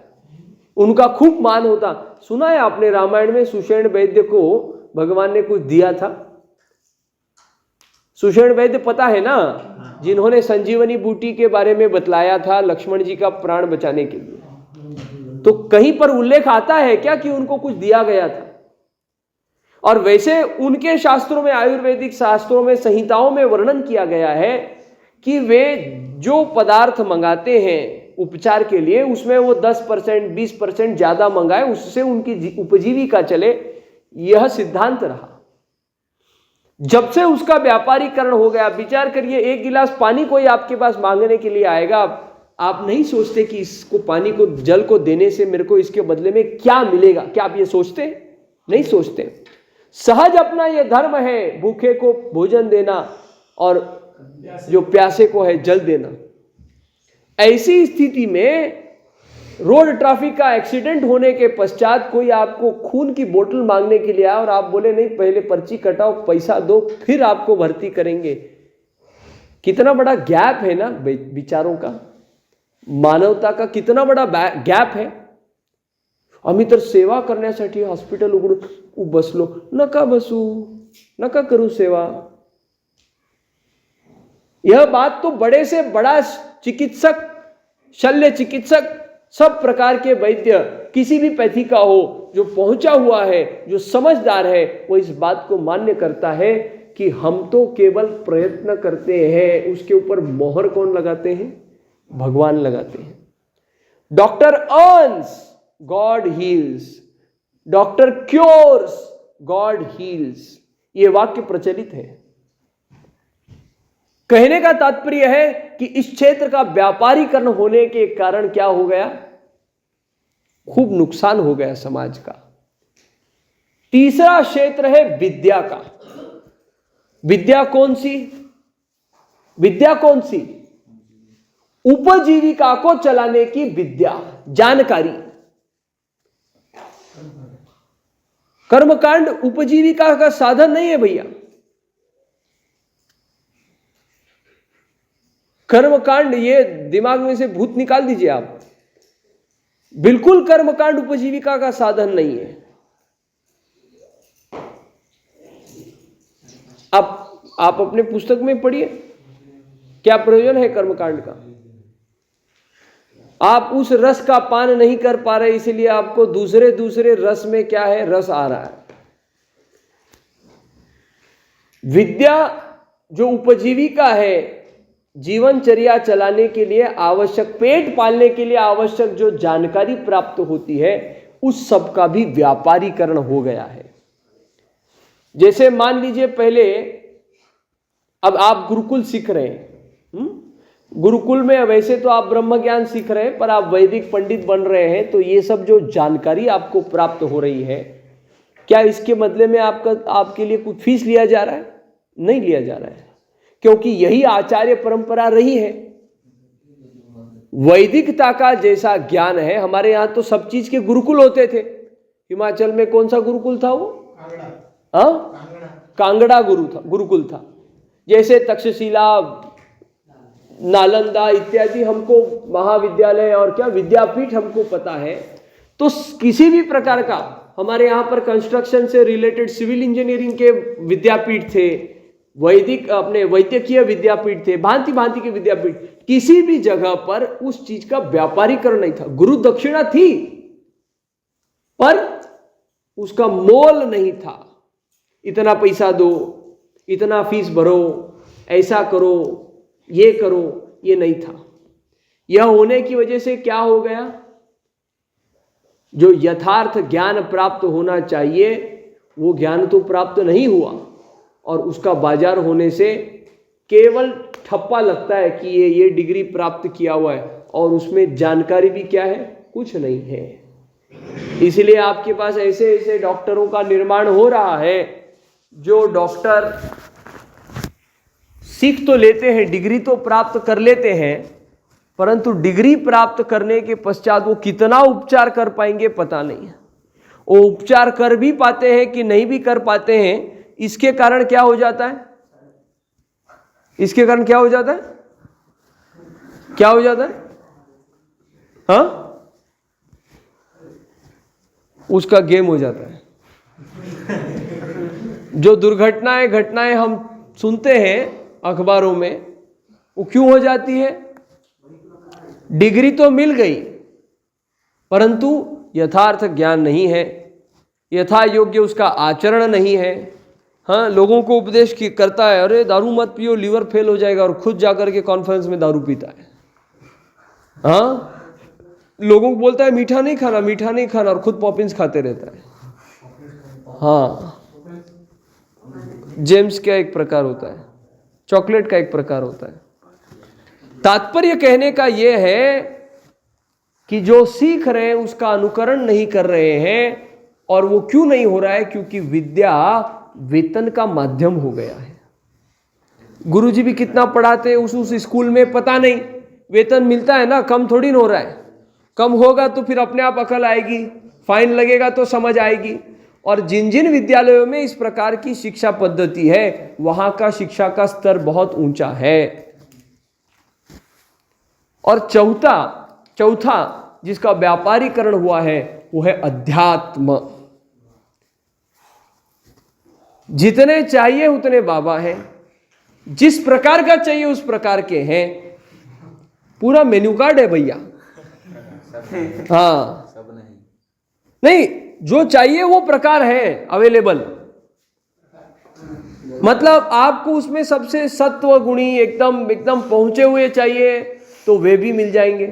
उनका खूब मान होता। सुना है आपने रामायण में सुषेण वैद्य को भगवान ने कुछ दिया था? सुषेण वैद्य पता है ना, जिन्होंने संजीवनी बूटी के बारे में बतलाया था लक्ष्मण जी का प्राण बचाने के लिए। तो कहीं पर उल्लेख आता है क्या कि उनको कुछ दिया गया था? और वैसे उनके शास्त्रों में, आयुर्वेदिक शास्त्रों में, संहिताओं में वर्णन किया गया है कि वे जो पदार्थ मंगाते हैं उपचार के लिए, उसमें वो 10% 20% ज्यादा मंगाए, उससे उनकी उपजीविका चले। यह सिद्धांत रहा। जब से उसका व्यापारीकरण हो गया, विचार करिए, 1 गिलास पानी कोई आपके पास मांगने के लिए आएगा, आप नहीं सोचते कि इसको पानी को, जल को देने से मेरे को इसके बदले में क्या मिलेगा? क्या आप ये सोचते? नहीं सोचते। सहज अपना यह धर्म है भूखे को भोजन देना और जो प्यासे को है जल देना। ऐसी स्थिति में रोड ट्रैफिक का एक्सीडेंट होने के पश्चात कोई आपको खून की बोतल मांगने के लिए आया और आप बोले नहीं, पहले पर्ची कटाओ, पैसा दो, फिर आपको भर्ती करेंगे। कितना बड़ा गैप है ना विचारों का, मानवता का कितना बड़ा गॅप है। आम्ही तर सेवा करण्यासाठी हॉस्पिटल उघडून बसलो, नका बसू, नका करू सेवा। यह बात तो बड़े से बड़ा चिकित्सक, शल्य चिकित्सक, सब प्रकार के वैद्य, किसी भी पैथी का हो, जो पहुंचा हुआ है, जो समझदार है, वो इस बात को मान्य करता है कि हम तो केवल प्रयत्न करते हैं। उसके ऊपर मोहर कौन लगाते हैं? भगवान लगाते हैं। Doctor earns, God heals, doctor cures, God heals. यह वाक्य प्रचलित है। कहने का तात्पर्य है कि इस क्षेत्र का व्यापारीकरण होने के कारण क्या हो गया? खूब नुकसान हो गया समाज का। तीसरा क्षेत्र है विद्या का। विद्या कौन सी? विद्या कौन सी? उपजीविका को चलाने की विद्या, जानकारी। कर्मकांड उपजीविका का साधन नहीं है भैया। कर्मकांड, ये दिमाग में से भूत निकाल दीजिए आप। बिल्कुल कर्मकांड उपजीविका का साधन नहीं है। आप अपने पुस्तक में पढ़िए, क्या प्रयोजन है कर्मकांड का। आप उस रस का पान नहीं कर पा रहे, इसलिए आपको दूसरे रस में क्या है, रस आ रहा है। विद्या जो उपजीविका है, जीवनचर्या चलाने के लिए आवश्यक, पेट पालने के लिए आवश्यक जो जानकारी प्राप्त होती है, उस सब का भी व्यापारीकरण हो गया है। जैसे मान लीजिए पहले, अब आप गुरुकुल सीख रहे हैं, गुरुकुल में वैसे तो आप ब्रह्म ज्ञान सीख रहे हैं, पर आप वैदिक पंडित बन रहे हैं, तो ये सब जो जानकारी आपको प्राप्त हो रही है, क्या इसके बदले में आपके लिए कुछ फीस लिया जा रहा है? नहीं लिया जा रहा है, क्योंकि यही आचार्य परंपरा रही है। वैदिकता का जैसा ज्ञान है, हमारे यहां तो सब चीज के गुरुकुल होते थे। हिमाचल में कौन सा गुरुकुल था वो? कांगड़ा गुरुकुल था। जैसे तक्षशिला, नालंदा इत्यादि हमको महाविद्यालय और क्या विद्यापीठ हमको पता है। तो किसी भी प्रकार का हमारे यहाँ पर कंस्ट्रक्शन से रिलेटेड सिविल इंजीनियरिंग के विद्यापीठ थे, वैदिक अपने वैद्यकीय विद्यापीठ थे, भांति भांति के विद्यापीठ। किसी भी जगह पर उस चीज का व्यापारीकरण नहीं था। गुरु दक्षिणा थी पर उसका मोल नहीं था। इतना पैसा दो, इतना फीस भरो, ऐसा करो, ये करो, ये नहीं था। यह होने की वजह से क्या हो गया, जो यथार्थ ज्ञान प्राप्त होना चाहिए वो ज्ञान तो प्राप्त नहीं हुआ, और उसका बाजार होने से केवल ठप्पा लगता है कि ये डिग्री प्राप्त किया हुआ है, और उसमें जानकारी भी क्या है, कुछ नहीं है। इसलिए आपके पास ऐसे ऐसे डॉक्टरों का निर्माण हो रहा है जो डॉक्टर सीख तो लेते हैं, डिग्री तो प्राप्त कर लेते हैं, परंतु डिग्री प्राप्त करने के पश्चात वो कितना उपचार कर पाएंगे पता नहीं है। वो उपचार कर भी पाते हैं कि नहीं भी कर पाते हैं, इसके कारण क्या हो जाता है, इसके कारण क्या हो जाता है, क्या हो जाता है, हाँ, उसका गेम हो जाता है। जो दुर्घटनाएं घटनाएं हम सुनते हैं अखबारों में, वो क्यों हो जाती है, डिग्री तो मिल गई परंतु यथार्थ ज्ञान नहीं है, यथा योग्य उसका आचरण नहीं है। हाँ, लोगों को उपदेश करता है, अरे दारू मत पियो, लीवर फेल हो जाएगा, और खुद जाकर के कॉन्फ्रेंस में दारू पीता है। हाँ, लोगों को बोलता है मीठा नहीं खाना, मीठा नहीं खाना, और खुद पॉपिंस खाते रहता है। हाँ, जेम्स का एक प्रकार होता है, चॉकलेट का एक प्रकार होता है। तात्पर्य कहने का यह है कि जो सीख रहे हैं उसका अनुकरण नहीं कर रहे हैं, और वो क्यों नहीं हो रहा है, क्योंकि विद्या वेतन का माध्यम हो गया है। गुरुजी भी कितना पढ़ाते उस स्कूल में पता नहीं, वेतन मिलता है ना, कम थोड़ी न हो रहा है। कम होगा तो फिर अपने आप अकल आएगी, फाइन लगेगा तो समझ आएगी। और जिन जिन विद्यालयों में इस प्रकार की शिक्षा पद्धति है, वहां का शिक्षा का स्तर बहुत ऊंचा है। और चौथा जिसका व्यापारीकरण हुआ है वो है अध्यात्म। जितने चाहिए उतने बाबा हैं, जिस प्रकार का चाहिए उस प्रकार के हैं, पूरा मेन्यू कार्ड है भैया। हाँ, सब नहीं, जो चाहिए वो प्रकार है अवेलेबल। मतलब आपको उसमें सबसे सत्व गुणी एकदम पहुंचे हुए चाहिए तो वे भी मिल जाएंगे,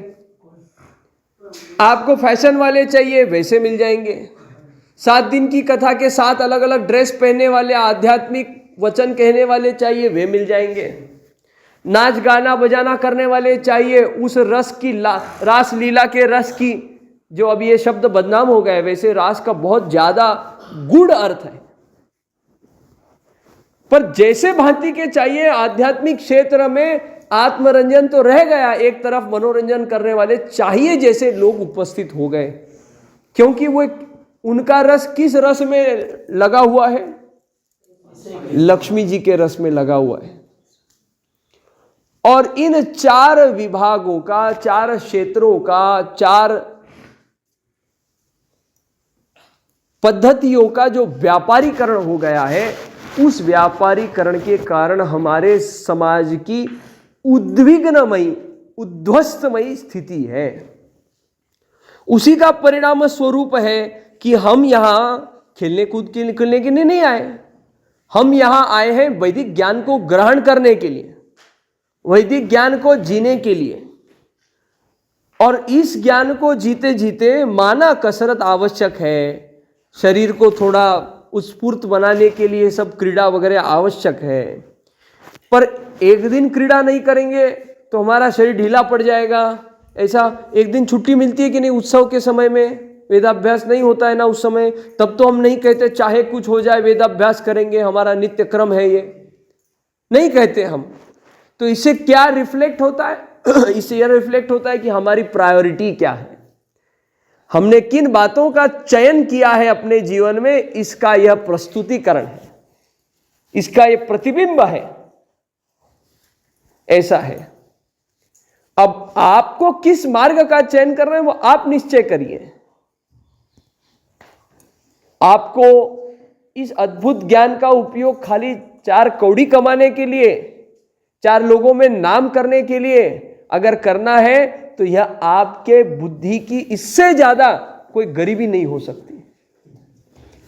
आपको फैशन वाले चाहिए वैसे मिल जाएंगे, 7 दिन की कथा के 7 अलग अलग ड्रेस पहनने वाले आध्यात्मिक वचन कहने वाले चाहिए वे मिल जाएंगे, नाच गाना बजाना करने वाले चाहिए उस रस की रास लीला के रस की, जो अब ये शब्द बदनाम हो गए, वैसे रास का बहुत ज्यादा गूढ़ अर्थ है। पर जैसे भांति के चाहिए आध्यात्मिक क्षेत्र में आत्मरंजन तो रह गया, एक तरफ मनोरंजन करने वाले चाहिए जैसे लोग उपस्थित हो गए, क्योंकि वो उनका रस किस रस में लगा हुआ है, लक्ष्मी जी के रस में लगा हुआ है। और इन 4 विभागों का, 4 क्षेत्रों का, 4 पद्धतियों का जो व्यापारीकरण हो गया है, उस व्यापारीकरण के कारण हमारे समाज की उद्विग्नमयी, उद्ध्वस्तमयी स्थिति है। उसी का परिणाम स्वरूप है कि हम यहां खेलने कूद के निकलने के लिए नहीं आए, हम यहां आए हैं वैदिक ज्ञान को ग्रहण करने के लिए, वैदिक ज्ञान को जीने के लिए। और इस ज्ञान को जीते जीते माना कसरत आवश्यक है, शरीर को थोड़ा उत्स्फूर्त बनाने के लिए सब क्रीड़ा वगैरह आवश्यक है, पर एक दिन क्रीड़ा नहीं करेंगे तो हमारा शरीर ढीला पड़ जाएगा। ऐसा एक दिन छुट्टी मिलती है कि नहीं, उत्सव के समय में वेदाभ्यास नहीं होता है ना उस समय, तब तो हम नहीं कहते चाहे कुछ हो जाए वेदाभ्यास करेंगे, हमारा नित्य क्रम है, ये नहीं कहते हम। तो इससे क्या रिफ्लेक्ट होता है इससे यह रिफ्लेक्ट होता है कि हमारी प्रायोरिटी क्या है, हमने किन बातों का चयन किया है अपने जीवन में, इसका यह प्रस्तुतिकरण है, इसका यह प्रतिबिंब है। ऐसा है। अब आपको किस मार्ग का चयन करना है वो आप निश्चय करिए। आपको इस अद्भुत ज्ञान का उपयोग खाली 4 कौड़ी कमाने के लिए, 4 लोगों में नाम करने के लिए अगर करना है तो यह आपके बुद्धि की इससे ज्यादा कोई गरीबी नहीं हो सकती।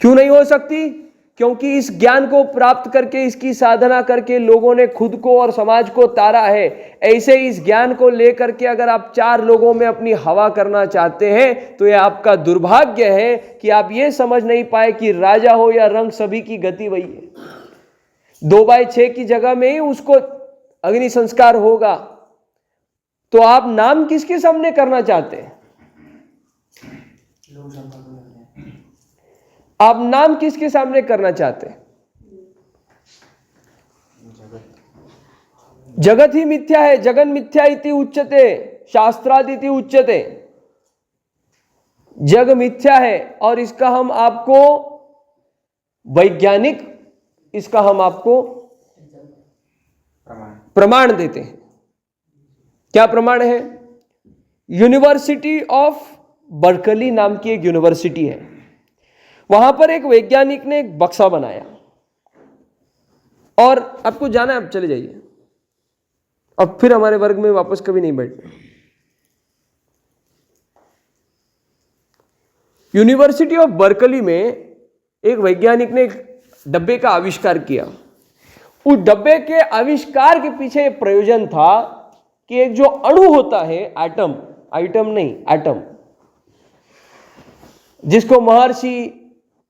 क्यों नहीं हो सकती? क्योंकि इस ज्ञान को प्राप्त करके, इसकी साधना करके लोगों ने खुद को और समाज को तारा है। ऐसे इस ज्ञान को लेकर के अगर आप 4 लोगों में अपनी हवा करना चाहते हैं तो यह आपका दुर्भाग्य है कि आप ये समझ नहीं पाए कि राजा हो या रंग, सभी की गति वही है। 2/6 की जगह में ही उसको अग्नि संस्कार होगा। तो आप नाम किसके सामने करना चाहते हैं? आप नाम किसके सामने करना चाहते हैं? जगत ही मिथ्या है। जगन मिथ्या इति उच्यते, शास्त्रादिति उच्यते। जग मिथ्या है और इसका हम आपको वैज्ञानिक, इसका हम आपको प्रमाण देते हैं। क्या प्रमाण है? यूनिवर्सिटी ऑफ बर्कली नाम की एक यूनिवर्सिटी है। वहां पर एक वैज्ञानिक ने एक बक्सा बनाया और आपको जाना है, आप चले जाइए, अब फिर हमारे वर्ग में वापस कभी नहीं बैठना। यूनिवर्सिटी ऑफ बर्कली में एक वैज्ञानिक ने एक डब्बे का आविष्कार किया। उस डब्बे के आविष्कार के पीछे प्रयोजन था कि एक जो अणु होता है, एटम, आइटम नहीं, एटम, जिसको महर्षि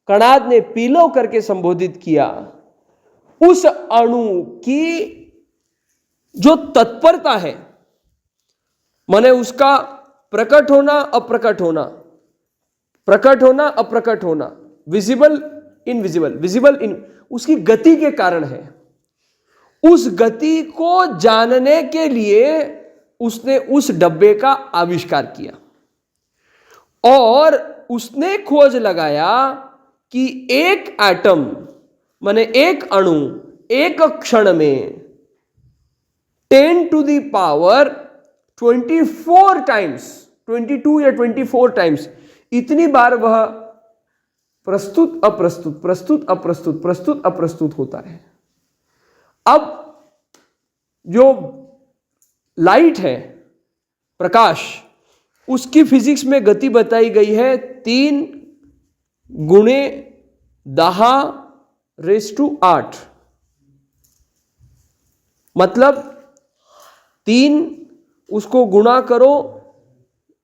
कणाद ने पीलो करके संबोधित किया, उस अणु की जो तत्परता है, माने उसका प्रकट होना, अप्रकट होना, प्रकट होना, अप्रकट होना, विजिबल, इनविजिबल, विजिबल, इन, उसकी गति के कारण है। उस गति को जानने के लिए उसने उस डब्बे का आविष्कार किया और उसने खोज लगाया कि एक एटम, माने एक अणु, एक क्षण में 10 to the power 24 टाइम्स, 22 या 24 टाइम्स इतनी बार वह प्रस्तुत अप्रस्तुत, प्रस्तुत अप्रस्तुत, प्रस्तुत अप्रस्तुत होता है। अब जो लाइट है, प्रकाश, उसकी फिजिक्स में गति बताई गई है 3 × 10⁸, मतलब 3 उसको गुणा करो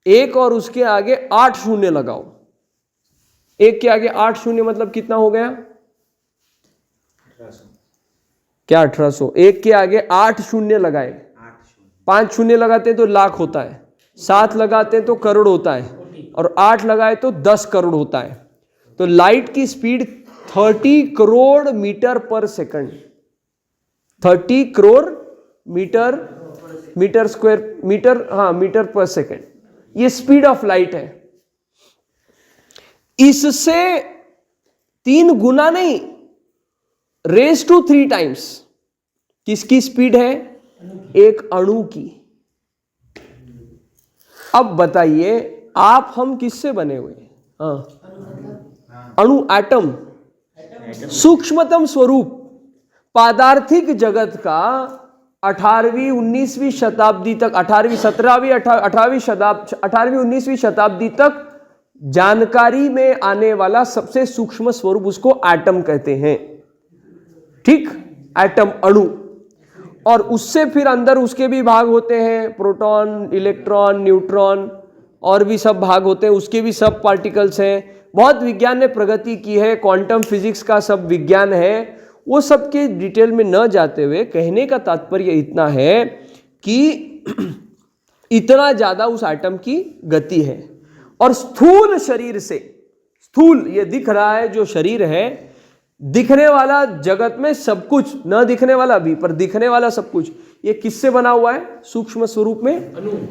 1 और उसके आगे 8 शून्य लगाओ। 1 के आगे 8 शून्य मतलब कितना हो गया? क्या 1800? 1 के आगे 8 शून्य लगाए, 5 शून्य लगाते हैं तो लाख होता है, 7 लगाते हैं तो करोड़ होता है, और 8 लगाए तो 10 करोड़ होता है। तो लाइट की speed 30 crore metre per second, 30 crore metre square, metre, हाँ, मीटर पर सेकंड, ये स्पीड ऑफ लाइट है। इससे 3 गुना नहीं, रेज टू 3 टाइम्स किसकी स्पीड है? एक अणु की। अब बताइए आप हम किससे बने हुए हैं? अणु, एटम, सूक्ष्मतम स्वरूप। पादार्थिक जगत का 18वीं 19वीं शताब्दी तक, 18वीं 17वीं 18वीं 19वीं शताब्दी तक जानकारी में आने वाला सबसे सूक्ष्म स्वरूप उसको एटम कहते हैं। ठीक, एटम, अणु। और उससे फिर अंदर उसके भी भाग होते हैं, प्रोटॉन, इलेक्ट्रॉन, न्यूट्रॉन, और भी सब भाग होते हैं, उसके भी सब पार्टिकल्स हैं। बहुत विज्ञान ने प्रगति की है, क्वांटम फिजिक्स का सब विज्ञान है। वो सब के डिटेल में न जाते हुए कहने का तात्पर्य इतना है कि इतना ज्यादा उस एटम की गति है। और स्थूल शरीर से, स्थूल ये दिख रहा है जो शरीर है, दिखने वाला जगत में सब कुछ, न दिखने वाला भी, पर दिखने वाला सब कुछ, ये किससे बना हुआ है? सूक्ष्म स्वरूप में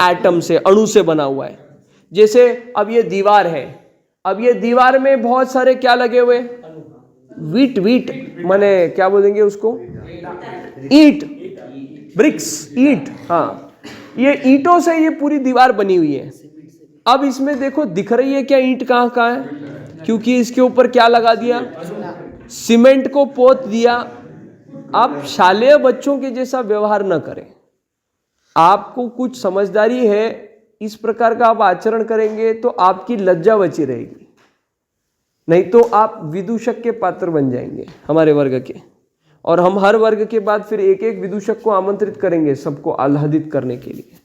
एटम से, अणु से बना हुआ है। जैसे अब ये दीवार है, अब ये दीवार में बहुत सारे क्या लगे हुए? वीट माने क्या बोलेंगे उसको? ईंट, ब्रिक्स, ईंट। हाँ, ये ईंटों से ये पूरी दीवार बनी हुई है। अब इसमें देखो दिख रही है क्या ईंट कहाँ कहाँ है? क्योंकि इसके ऊपर क्या लगा दिया, सीमेंट को पोत दिया। आप शालेय बच्चों के जैसा व्यवहार न करें। आपको कुछ समझदारी है, इस प्रकार का आप आचरण करेंगे तो आपकी लज्जा बची रहेगी, नहीं तो आप विदूषक के पात्र बन जाएंगे हमारे वर्ग के। और हम हर वर्ग के बाद फिर एक एक विदूषक को आमंत्रित करेंगे सबको आह्लादित करने के लिए।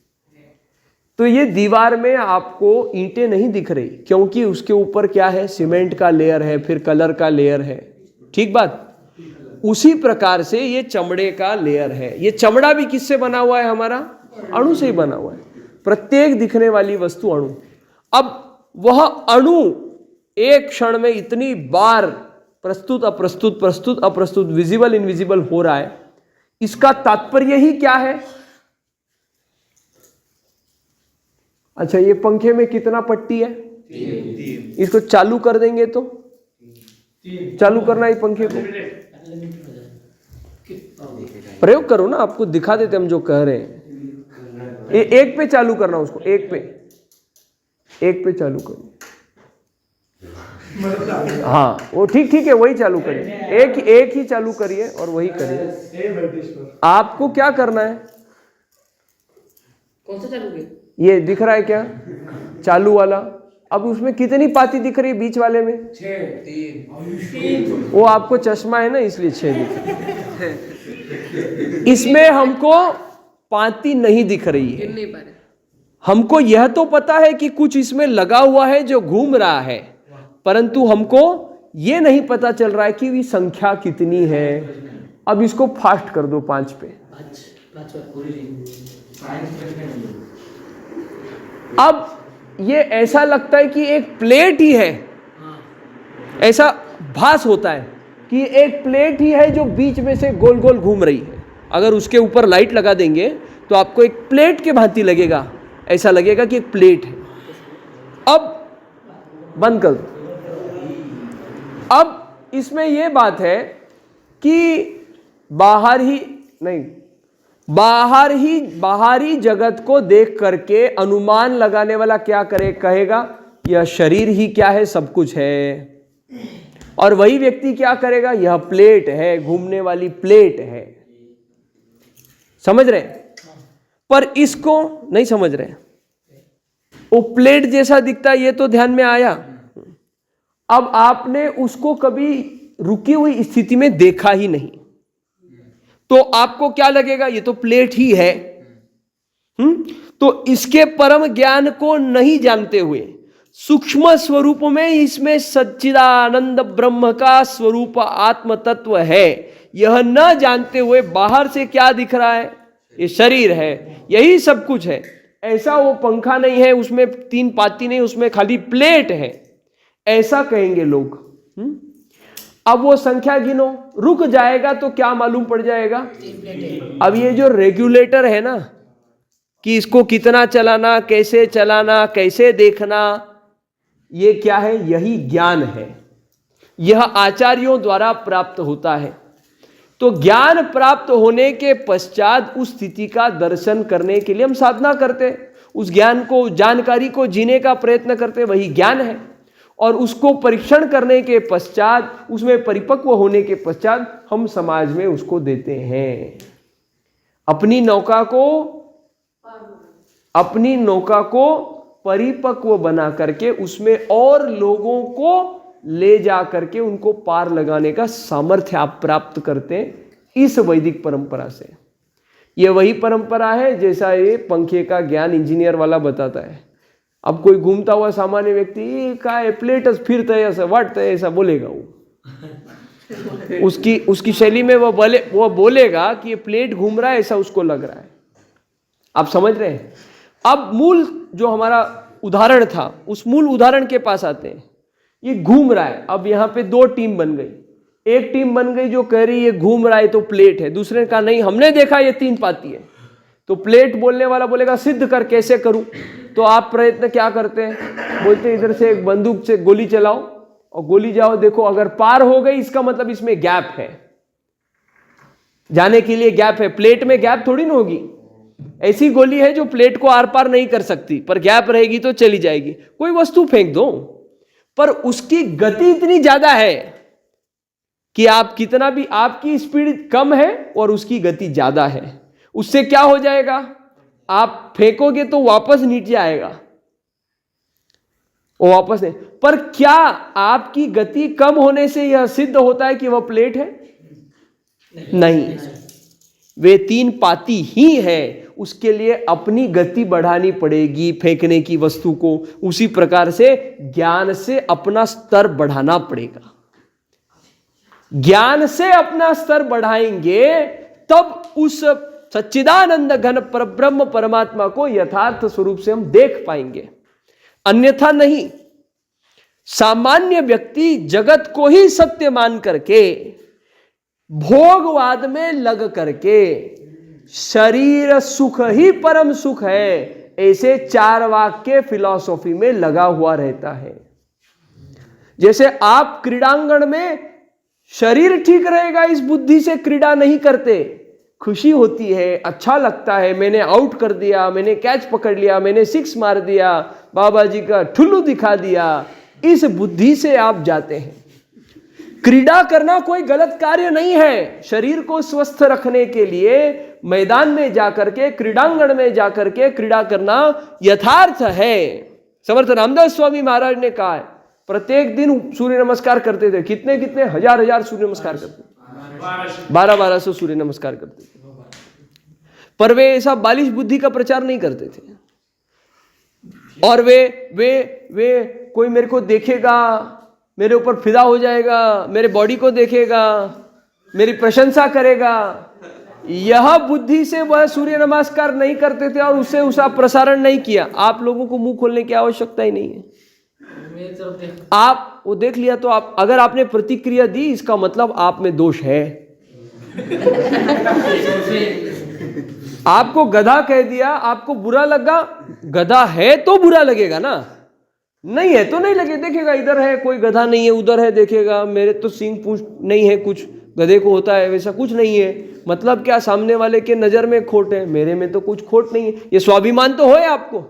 तो ये दीवार में आपको ईंटें नहीं दिख रही, क्योंकि उसके ऊपर क्या है, सीमेंट का लेयर है, फिर कलर का लेयर है। ठीक बात। उसी प्रकार से ये चमड़े का लेयर है। ये चमड़ा भी किससे बना हुआ है, हमारा अणु से ही बना हुआ है। प्रत्येक दिखने वाली वस्तु अणु। अब वह अणु एक क्षण में इतनी बार प्रस्तुत अप्रस्तुत, प्रस्तुत अप्रस्तुत, विजिबल इनविजिबल हो रहा है। इसका तात्पर्य ही क्या है? अच्छा, ये पंखे में कितना पट्टी है? 3। इसको चालू कर देंगे तो चालू करना है पंखे को। प्रयोग करो ना, आपको दिखा देते हम जो कह रहे हैं। एक पे चालू करना, उसको एक पे चालू करो। हाँ, वो ठीक है, वही चालू करिए। एक ही चालू करिए और वही करिए। आपको क्या करना है? कौन सा चालू है? ये दिख रहा है क्या, चालू वाला? अब उसमें कितनी पाती दिख रही है बीच वाले में? 3। वो आपको चश्मा है ना, इसलिए 6 दिख रही है। इसमें हमको पाती नहीं दिख रही है। हमको यह तो पता है कि कुछ इसमें लगा हुआ है जो घूम रहा है, परंतु हमको ये नहीं पता चल रहा है कि ये संख्या कितनी है। अब इसको फास्ट कर दो 5 पे। अब ये ऐसा लगता है कि एक प्लेट ही है, ऐसा भास होता है कि एक प्लेट ही है जो बीच में से गोल गोल घूम रही है। अगर उसके ऊपर लाइट लगा देंगे तो आपको एक प्लेट के भांति लगेगा, ऐसा लगेगा कि एक प्लेट है। अब बंद कर दो। अब इसमें यह बात है कि बाहरी जगत को देख करके अनुमान लगाने वाला क्या कहेगा, यह शरीर ही क्या है, सब कुछ है। और वही व्यक्ति क्या करेगा, यह प्लेट है, घूमने वाली प्लेट है। समझ रहे? पर इसको नहीं समझ रहे। वो प्लेट जैसा दिखता है, ये तो ध्यान में आया। अब आपने उसको कभी रुकी हुई स्थिति में देखा ही नहीं, तो आपको क्या लगेगा, ये तो प्लेट ही है। तो इसके परम ज्ञान को नहीं जानते हुए सूक्ष्म स्वरूप में इसमें सच्चिदानंद ब्रह्म का स्वरूप आत्म तत्व है, यह न जानते हुए बाहर से क्या दिख रहा है, ये शरीर है, यही सब कुछ है। ऐसा वो पंखा नहीं है, उसमें 3 पाती नहीं, उसमें खाली प्लेट है, ऐसा कहेंगे लोग। अब वो संख्या गिनो, रुक जाएगा तो क्या मालूम पड़ जाएगा। अब ये जो रेगुलेटर है ना, कि इसको कितना चलाना, कैसे देखना, ये क्या है, यही ज्ञान है। यह आचार्यों द्वारा प्राप्त होता है। तो ज्ञान प्राप्त होने के पश्चात उस स्थिति का दर्शन करने के लिए हम साधना करते, उस ज्ञान को, जानकारी को जीने का प्रयत्न करते, वही ज्ञान है। और उसको परीक्षण करने के पश्चात, उसमें परिपक्व होने के पश्चात हम समाज में उसको देते हैं। अपनी नौका को परिपक्व बना करके उसमें और लोगों को ले जा करके उनको पार लगाने का सामर्थ्य आप प्राप्त करते हैं इस वैदिक परंपरा से। यह वही परंपरा है जैसा ये पंखे का ज्ञान इंजीनियर वाला बताता है। अब कोई घूमता हुआ सामान्य व्यक्ति, ये का है प्लेटस फिरता है, ऐसा वाटता है, ऐसा बोलेगा वो। उसकी शैली में वो बोलेगा कि ये प्लेट घूम रहा है, ऐसा उसको लग रहा है। आप समझ रहे हैं? अब मूल जो हमारा उदाहरण था, उस मूल उदाहरण के पास आते हैं। ये घूम रहा है। अब यहाँ पे 2 टीम बन गई। एक टीम बन गई जो कह रही है घूम रहा है तो प्लेट है, दूसरे ने कहा नहीं, हमने देखा ये 3 पाती है। तो प्लेट बोलने वाला बोलेगा सिद्ध कर, कैसे करूं? तो आप प्रयत्न क्या करते हैं, बोलते इधर से एक बंदूक से गोली चलाओ और गोली जाओ, देखो अगर पार हो गई इसका मतलब इसमें गैप है, जाने के लिए गैप है। प्लेट में गैप थोड़ी ना होगी, ऐसी गोली है जो प्लेट को आर पार नहीं कर सकती, पर गैप रहेगी तो चली जाएगी। कोई वस्तु फेंक दो, पर उसकी गति इतनी ज्यादा है कि आप कितना भी, आपकी स्पीड कम है और उसकी गति ज्यादा है। उससे क्या हो जाएगा, आप फेंकोगे तो वापस नीचे आएगा, वो वापस नहीं। पर क्या आपकी गति कम होने से यह सिद्ध होता है कि वह प्लेट है? नहीं, वे तीन पाती ही है। उसके लिए अपनी गति बढ़ानी पड़ेगी फेंकने की वस्तु को। उसी प्रकार से ज्ञान से अपना स्तर बढ़ाना पड़ेगा। ज्ञान से अपना स्तर बढ़ाएंगे तब उस सच्चिदानंद घन परब्रह्म परमात्मा को यथार्थ स्वरूप से हम देख पाएंगे, अन्यथा नहीं। सामान्य व्यक्ति जगत को ही सत्य मान करके, भोगवाद में लग करके, शरीर सुख ही परम सुख है, ऐसे चार वाक्य फिलॉसफी में लगा हुआ रहता है। जैसे आप क्रीड़ांगण में शरीर ठीक रहेगा इस बुद्धि से क्रीड़ा नहीं करते, खुशी होती है, अच्छा लगता है, मैंने आउट कर दिया, मैंने कैच पकड़ लिया, मैंने सिक्स मार दिया, बाबा जी का ठुल्लू दिखा दिया, इस बुद्धि से आप जाते हैं। क्रीड़ा करना कोई गलत कार्य नहीं है। शरीर को स्वस्थ रखने के लिए मैदान में जाकर के, क्रीड़ांगण में जाकर के क्रीड़ा करना यथार्थ है। समर्थ रामदास स्वामी महाराज ने कहा है, प्रत्येक दिन सूर्य नमस्कार करते थे। कितने कितने हजार सूर्य नमस्कार करते थे, 1200 सूर्य नमस्कार करते थे। पर वे ऐसा बालिश बुद्धि का प्रचार नहीं करते थे। और वे कोई मेरे को देखेगा, मेरे ऊपर फिदा हो जाएगा, मेरे बॉडी को देखेगा, मेरी प्रशंसा करेगा, यह बुद्धि से वह सूर्य नमस्कार नहीं करते थे और उससे उसका प्रसारण नहीं किया। आप लोगों को मुंह खोलने की आवश्यकता ही नहीं है। आप वो देख लिया तो आप, अगर आपने प्रतिक्रिया दी, इसका मतलब आप में दोष है। आपको गधा कह दिया, आपको बुरा लगा, गधा है तो बुरा लगेगा ना, नहीं है तो नहीं लगे, देखेगा इधर है कोई गधा नहीं है, उधर है देखेगा, मेरे तो सींग पूंछ नहीं है, कुछ गधे को होता है वैसा कुछ नहीं है। मतलब क्या, सामने वाले के नजर में खोट है, मेरे में तो कुछ खोट नहीं है। ये स्वाभिमान तो है आपको।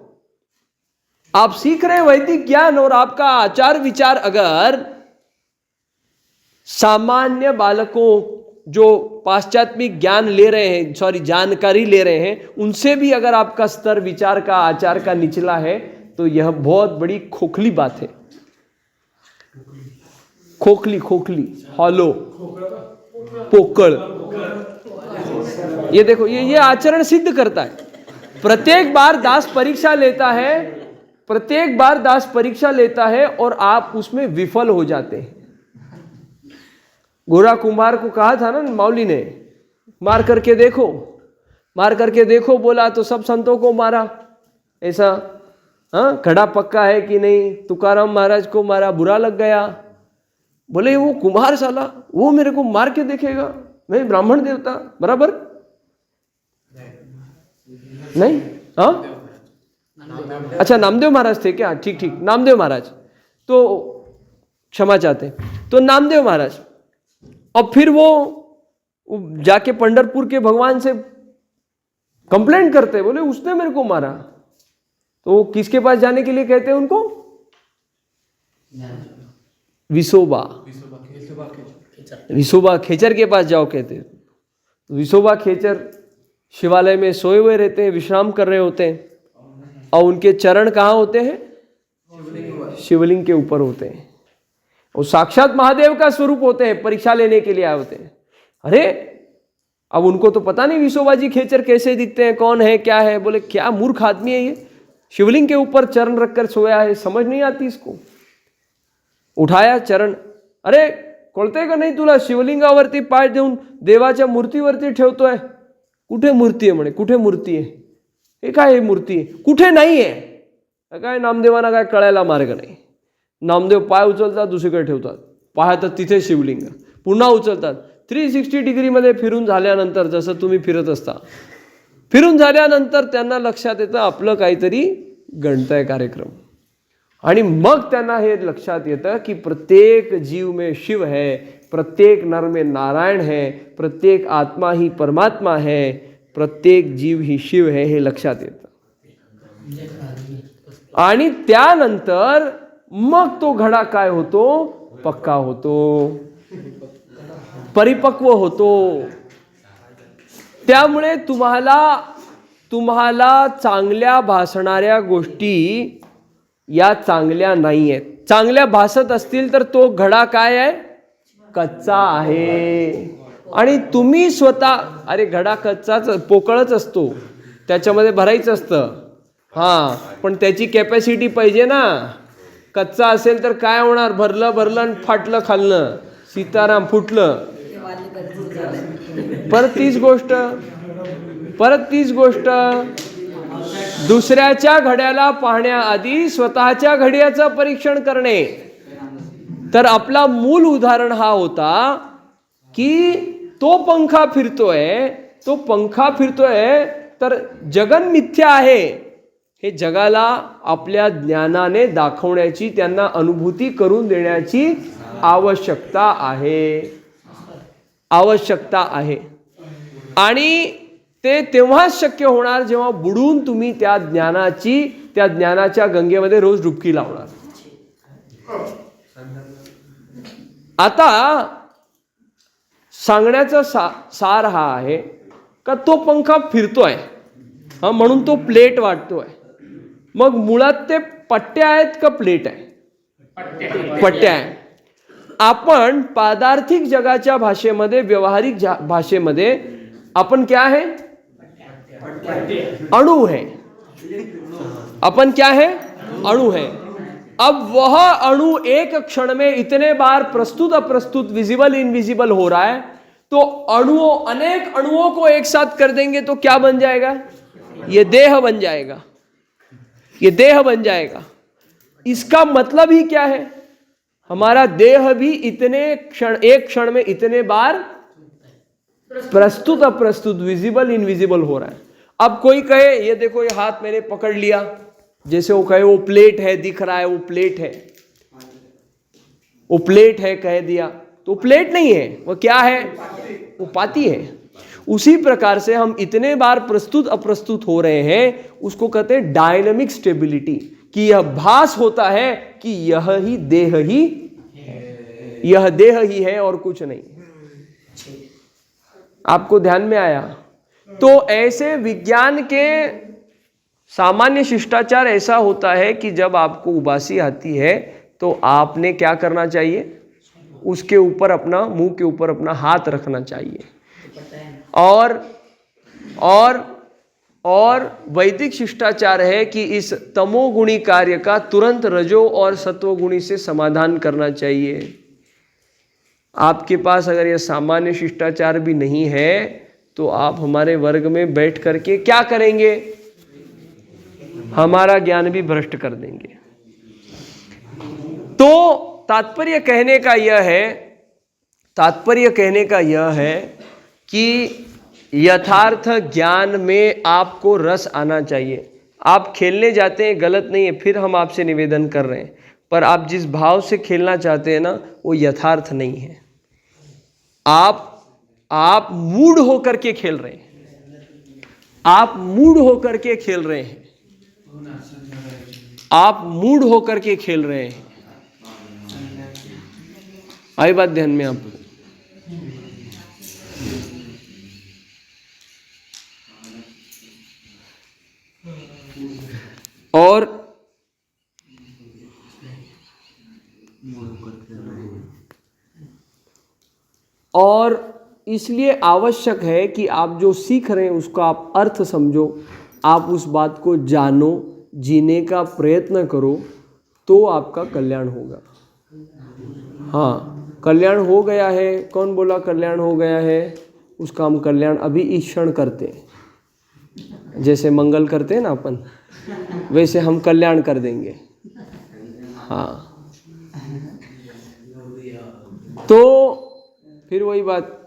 आप सीख रहे हैं वैदिक ज्ञान और आपका आचार विचार अगर सामान्य बालकों जो पाश्चात्मिक ज्ञान ले रहे हैं, जानकारी ले रहे हैं, उनसे भी अगर आपका स्तर विचार का, आचार का निचला है तो यह बहुत बड़ी खोखली बात है। खोखली, हॉलो, पोकड़। ये देखो, ये आचरण सिद्ध करता है। प्रत्येक बार दास परीक्षा लेता है और आप उसमें विफल हो जाते हैं। गोरा कुंभार को कहा था ना मौली ने, मार करके देखो, बोला तो सब संतों को मारा। ऐसा हाँ, खड़ा पक्का है कि नहीं? तुकाराम महाराज को मारा, बुरा लग गया। बोले वो कुम्हार साला, वो मेरे को मार के देखेगा, मैं ब्राह्मण देवता बराबर नहीं। हाँ, अच्छा नामदेव महाराज थे क्या? ठीक, नामदेव महाराज तो क्षमा चाहते हैं। तो नामदेव महाराज, और फिर वो जाके पंढरपुर के भगवान से कंप्लेंट करते, बोले उसने मेरे को मारा। तो किसके पास जाने के लिए कहते हैं उनको? विसोबा खेचर के पास जाओ कहते हैं। विसोबा खेचर शिवालय में सोए हुए रहते हैं, विश्राम कर रहे होते हैं, और उनके चरण कहाँ होते हैं? शिवलिंग के ऊपर होते हैं। और साक्षात महादेव का स्वरूप होते हैं, परीक्षा लेने के लिए आए होते हैं। अरे अब उनको तो पता नहीं विसोबा जी खेचर कैसे दिखते हैं, कौन है, क्या है। बोले क्या मूर्ख आदमी है ये, शिवलिंग के ऊपर चरण रखकर सोया है, समझ नहीं आती इसको। उठाया चरण, अरे कळते का नाही तुला, शिवलिंगावरती पाय देऊन देवाच्या मूर्तीवरती ठेवतोय। कुठे मूर्ती आहे म्हणे, कुठे मूर्ती आहे, हे काय मूर्ती आहे, कुठे नाही आहे, काय नामदेवांना काय कळायला मार्ग नाही। नामदेव पाय उचलतात, दुसरीकडे ठेवतात, पाहतात तिथे शिवलिंग, पुन्हा उचलतात, 360 डिग्रीमध्ये फिरून झाल्यानंतर, जसं तुम्ही फिरत असता, फिरून झाल्यानंतर त्यांना लक्षात येतं आपलं काहीतरी गणतय कार्यक्रम। आणि मग त्यांना हे लक्षात येतं की प्रत्येक जीव में शिव है, प्रत्येक नर में नारायण है, प्रत्येक आत्मा ही परमात्मा है, प्रत्येक जीव ही शिव है, हे लक्षात येतं। आणि त्यानंतर मग तो घडा काय होतो, पक्का होतो, परिपक्व होतो. त्यामुळे तुम्हाला चांगल्या भासणाऱ्या गोष्टी या चांगल्या नाही आहेत. चांगल्या भासत असतील तर तो घडा काय आहे, कच्चा आहे. आणि तुम्ही स्वतः, अरे घडा कच्चाच पोकळच असतो, त्याच्यामध्ये भरायचं असतं. हां, पण त्याची कॅपॅसिटी पाहिजे ना. कच्चा असेल तर काय होणार, भरलं आणि फाटलं खाल्लं, सीताराम फुटलं. परत तीच गोष्ट दुसऱ्याच्या घड्याला पाहण्याआधी स्वतःच्या घड्याचं परीक्षण करणे. तर आपला मूल उदाहरण हा होता की तो पंखा फिरतोय तर जगन मिथ्या आहे हे जगाला आपल्या ज्ञानाने दाखवण्याची, त्यांना अनुभूती करून देण्याची आवश्यकता आहे. आणि ते तेव्हाच शक्य होणार जेव्हा बुडून तुम्ही त्या ज्ञानाच्या गंगेमध्ये रोज डुबकी लावणार. आता सांगण्याचा सार हा आहे का तो पंखा फिरतोय, म्हणून तो प्लेट वाटतोय. मग मुळात ते पट्ट्या आहेत का प्लेट आहे? पट्ट्या आहे. आपण पादार्थिक जगाच्या भाषेमध्ये, व्यवहारिक भाषेमध्ये अपन क्या है, अणु है. अपन क्या है, अणु है. अब वह अणु एक क्षण में इतने बार प्रस्तुत अप्रस्तुत, विजिबल इनविजिबल हो रहा है. तो अनेक अणुओं को एक साथ कर देंगे तो क्या बन जाएगा, ये देह बन जाएगा. इसका मतलब ही क्या है, हमारा देह भी एक क्षण में इतने बार प्रस्तुत अप्रस्तुत, विजिबल इनविजिबल हो रहा है. अब कोई कहे ये देखो ये हाथ मैंने पकड़ लिया, जैसे वो कहे वो प्लेट है, दिख रहा है वो प्लेट है कह दिया, तो प्लेट नहीं है, वो क्या है, वो पाती है. उसी प्रकार से हम इतने बार प्रस्तुत अप्रस्तुत हो रहे हैं, उसको कहते हैं डायनामिक स्टेबिलिटी, कि यह भास होता है कि यह देह ही है और कुछ नहीं. आपको ध्यान में आया? तो ऐसे विज्ञान के सामान्य शिष्टाचार ऐसा होता है कि जब आपको उबासी आती है तो आपने क्या करना चाहिए, उसके ऊपर अपना, मुंह के ऊपर अपना हाथ रखना चाहिए. और वैदिक शिष्टाचार है कि इस तमोगुणी कार्य का तुरंत रजो और सत्वगुणी से समाधान करना चाहिए. आपके पास अगर यह सामान्य शिष्टाचार भी नहीं है तो आप हमारे वर्ग में बैठ करके क्या करेंगे, हमारा ज्ञान भी भ्रष्ट कर देंगे. तो तात्पर्य कहने का यह है कि यथार्थ ज्ञान में आपको रस आना चाहिए. आप खेलने जाते हैं, गलत नहीं है, फिर हम आपसे निवेदन कर रहे हैं, पर आप जिस भाव से खेलना चाहते हैं ना, वो यथार्थ नहीं है. आप मूड होकर के खेल रहे हैं, आप मूड होकर के खेल रहे हैं. आई बात ध्यान में आपको? और इसलिए आवश्यक है कि आप जो सीख रहे हैं उसका आप अर्थ समझो, आप उस बात को जानो, जीने का प्रयत्न करो, तो आपका कल्याण होगा. हाँ, कल्याण हो गया है. कौन बोला कल्याण हो गया है? उसका हम कल्याण अभी इस क्षण करते हैं. जैसे मंगल करते हैं ना अपन, वैसे हम कल्याण कर देंगे. हाँ, तो फिर वही बात,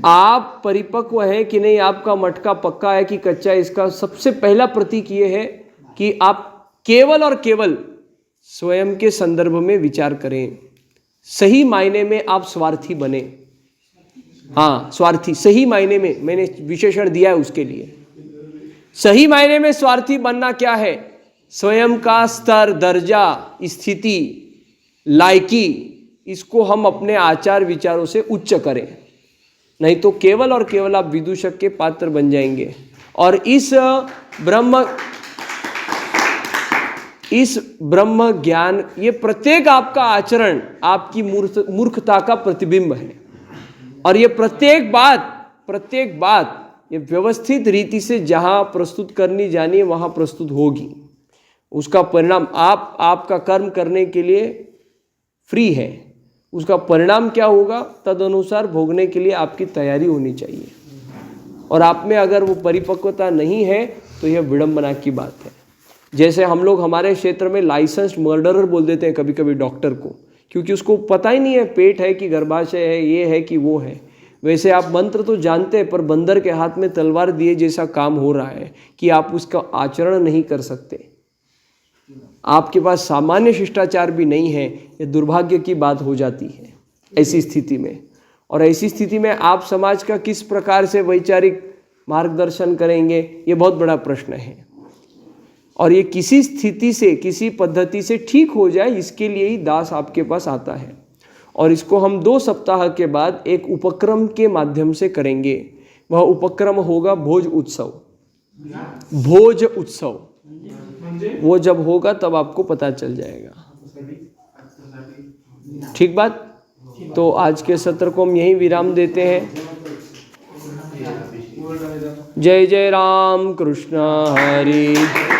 आप परिपक्व है कि नहीं, आपका मटका पक्का है कि कच्चा है, इसका सबसे पहला प्रतीक ये है कि आप केवल और केवल स्वयं के संदर्भ में विचार करें. सही मायने में आप स्वार्थी बने. हाँ, स्वार्थी सही मायने में, मैंने विशेषण दिया है उसके लिए. सही मायने में स्वार्थी बनना क्या है? स्वयं का स्तर, दर्जा, स्थिति, लायकी, इसको हम अपने आचार विचारों से उच्च करें, नहीं तो केवल और केवल आप विदूषक के पात्र बन जाएंगे। और इस ब्रह्म ज्ञान, ये प्रत्येक आपका आचरण आपकी मूर्खता का प्रतिबिंब है। और ये प्रत्येक बात ये व्यवस्थित रीति से जहाँ प्रस्तुत करनी जानी है वहाँ प्रस्तुत होगी। उसका परिणाम आपका कर्म करने के लिए फ्री है, उसका परिणाम क्या होगा तद अनुसार भोगने के लिए आपकी तैयारी होनी चाहिए। और आप में अगर वो परिपक्वता नहीं है तो यह विडंबना की बात है। जैसे हम लोग हमारे क्षेत्र में लाइसेंस्ड मर्डरर बोल देते हैं कभी कभी डॉक्टर को, क्योंकि उसको पता ही नहीं है पेट है कि गर्भाशय है, ये है कि वो है। वैसे आप मंत्र तो जानते हैं, पर बंदर के हाथ में तलवार दिए जैसा काम हो रहा है कि आप उसका आचरण नहीं कर सकते। आपके पास सामान्य शिष्टाचार भी नहीं है, ये दुर्भाग्य की बात हो जाती है ऐसी स्थिति में। और ऐसी स्थिति में आप समाज का किस प्रकार से वैचारिक मार्गदर्शन करेंगे, ये बहुत बड़ा प्रश्न है। और ये किसी स्थिति से, किसी पद्धति से ठीक हो जाए, इसके लिए ही दास आपके पास आता है। और इसको हम 2 सप्ताह के बाद एक उपक्रम के माध्यम से करेंगे। वह उपक्रम होगा भोज उत्सव। भोज उत्सव वो जब होगा तब आपको पता चल जाएगा। ठीक बात। तो आज के सत्र को हम यहीं विराम देते हैं। जय जय राम कृष्ण हरि।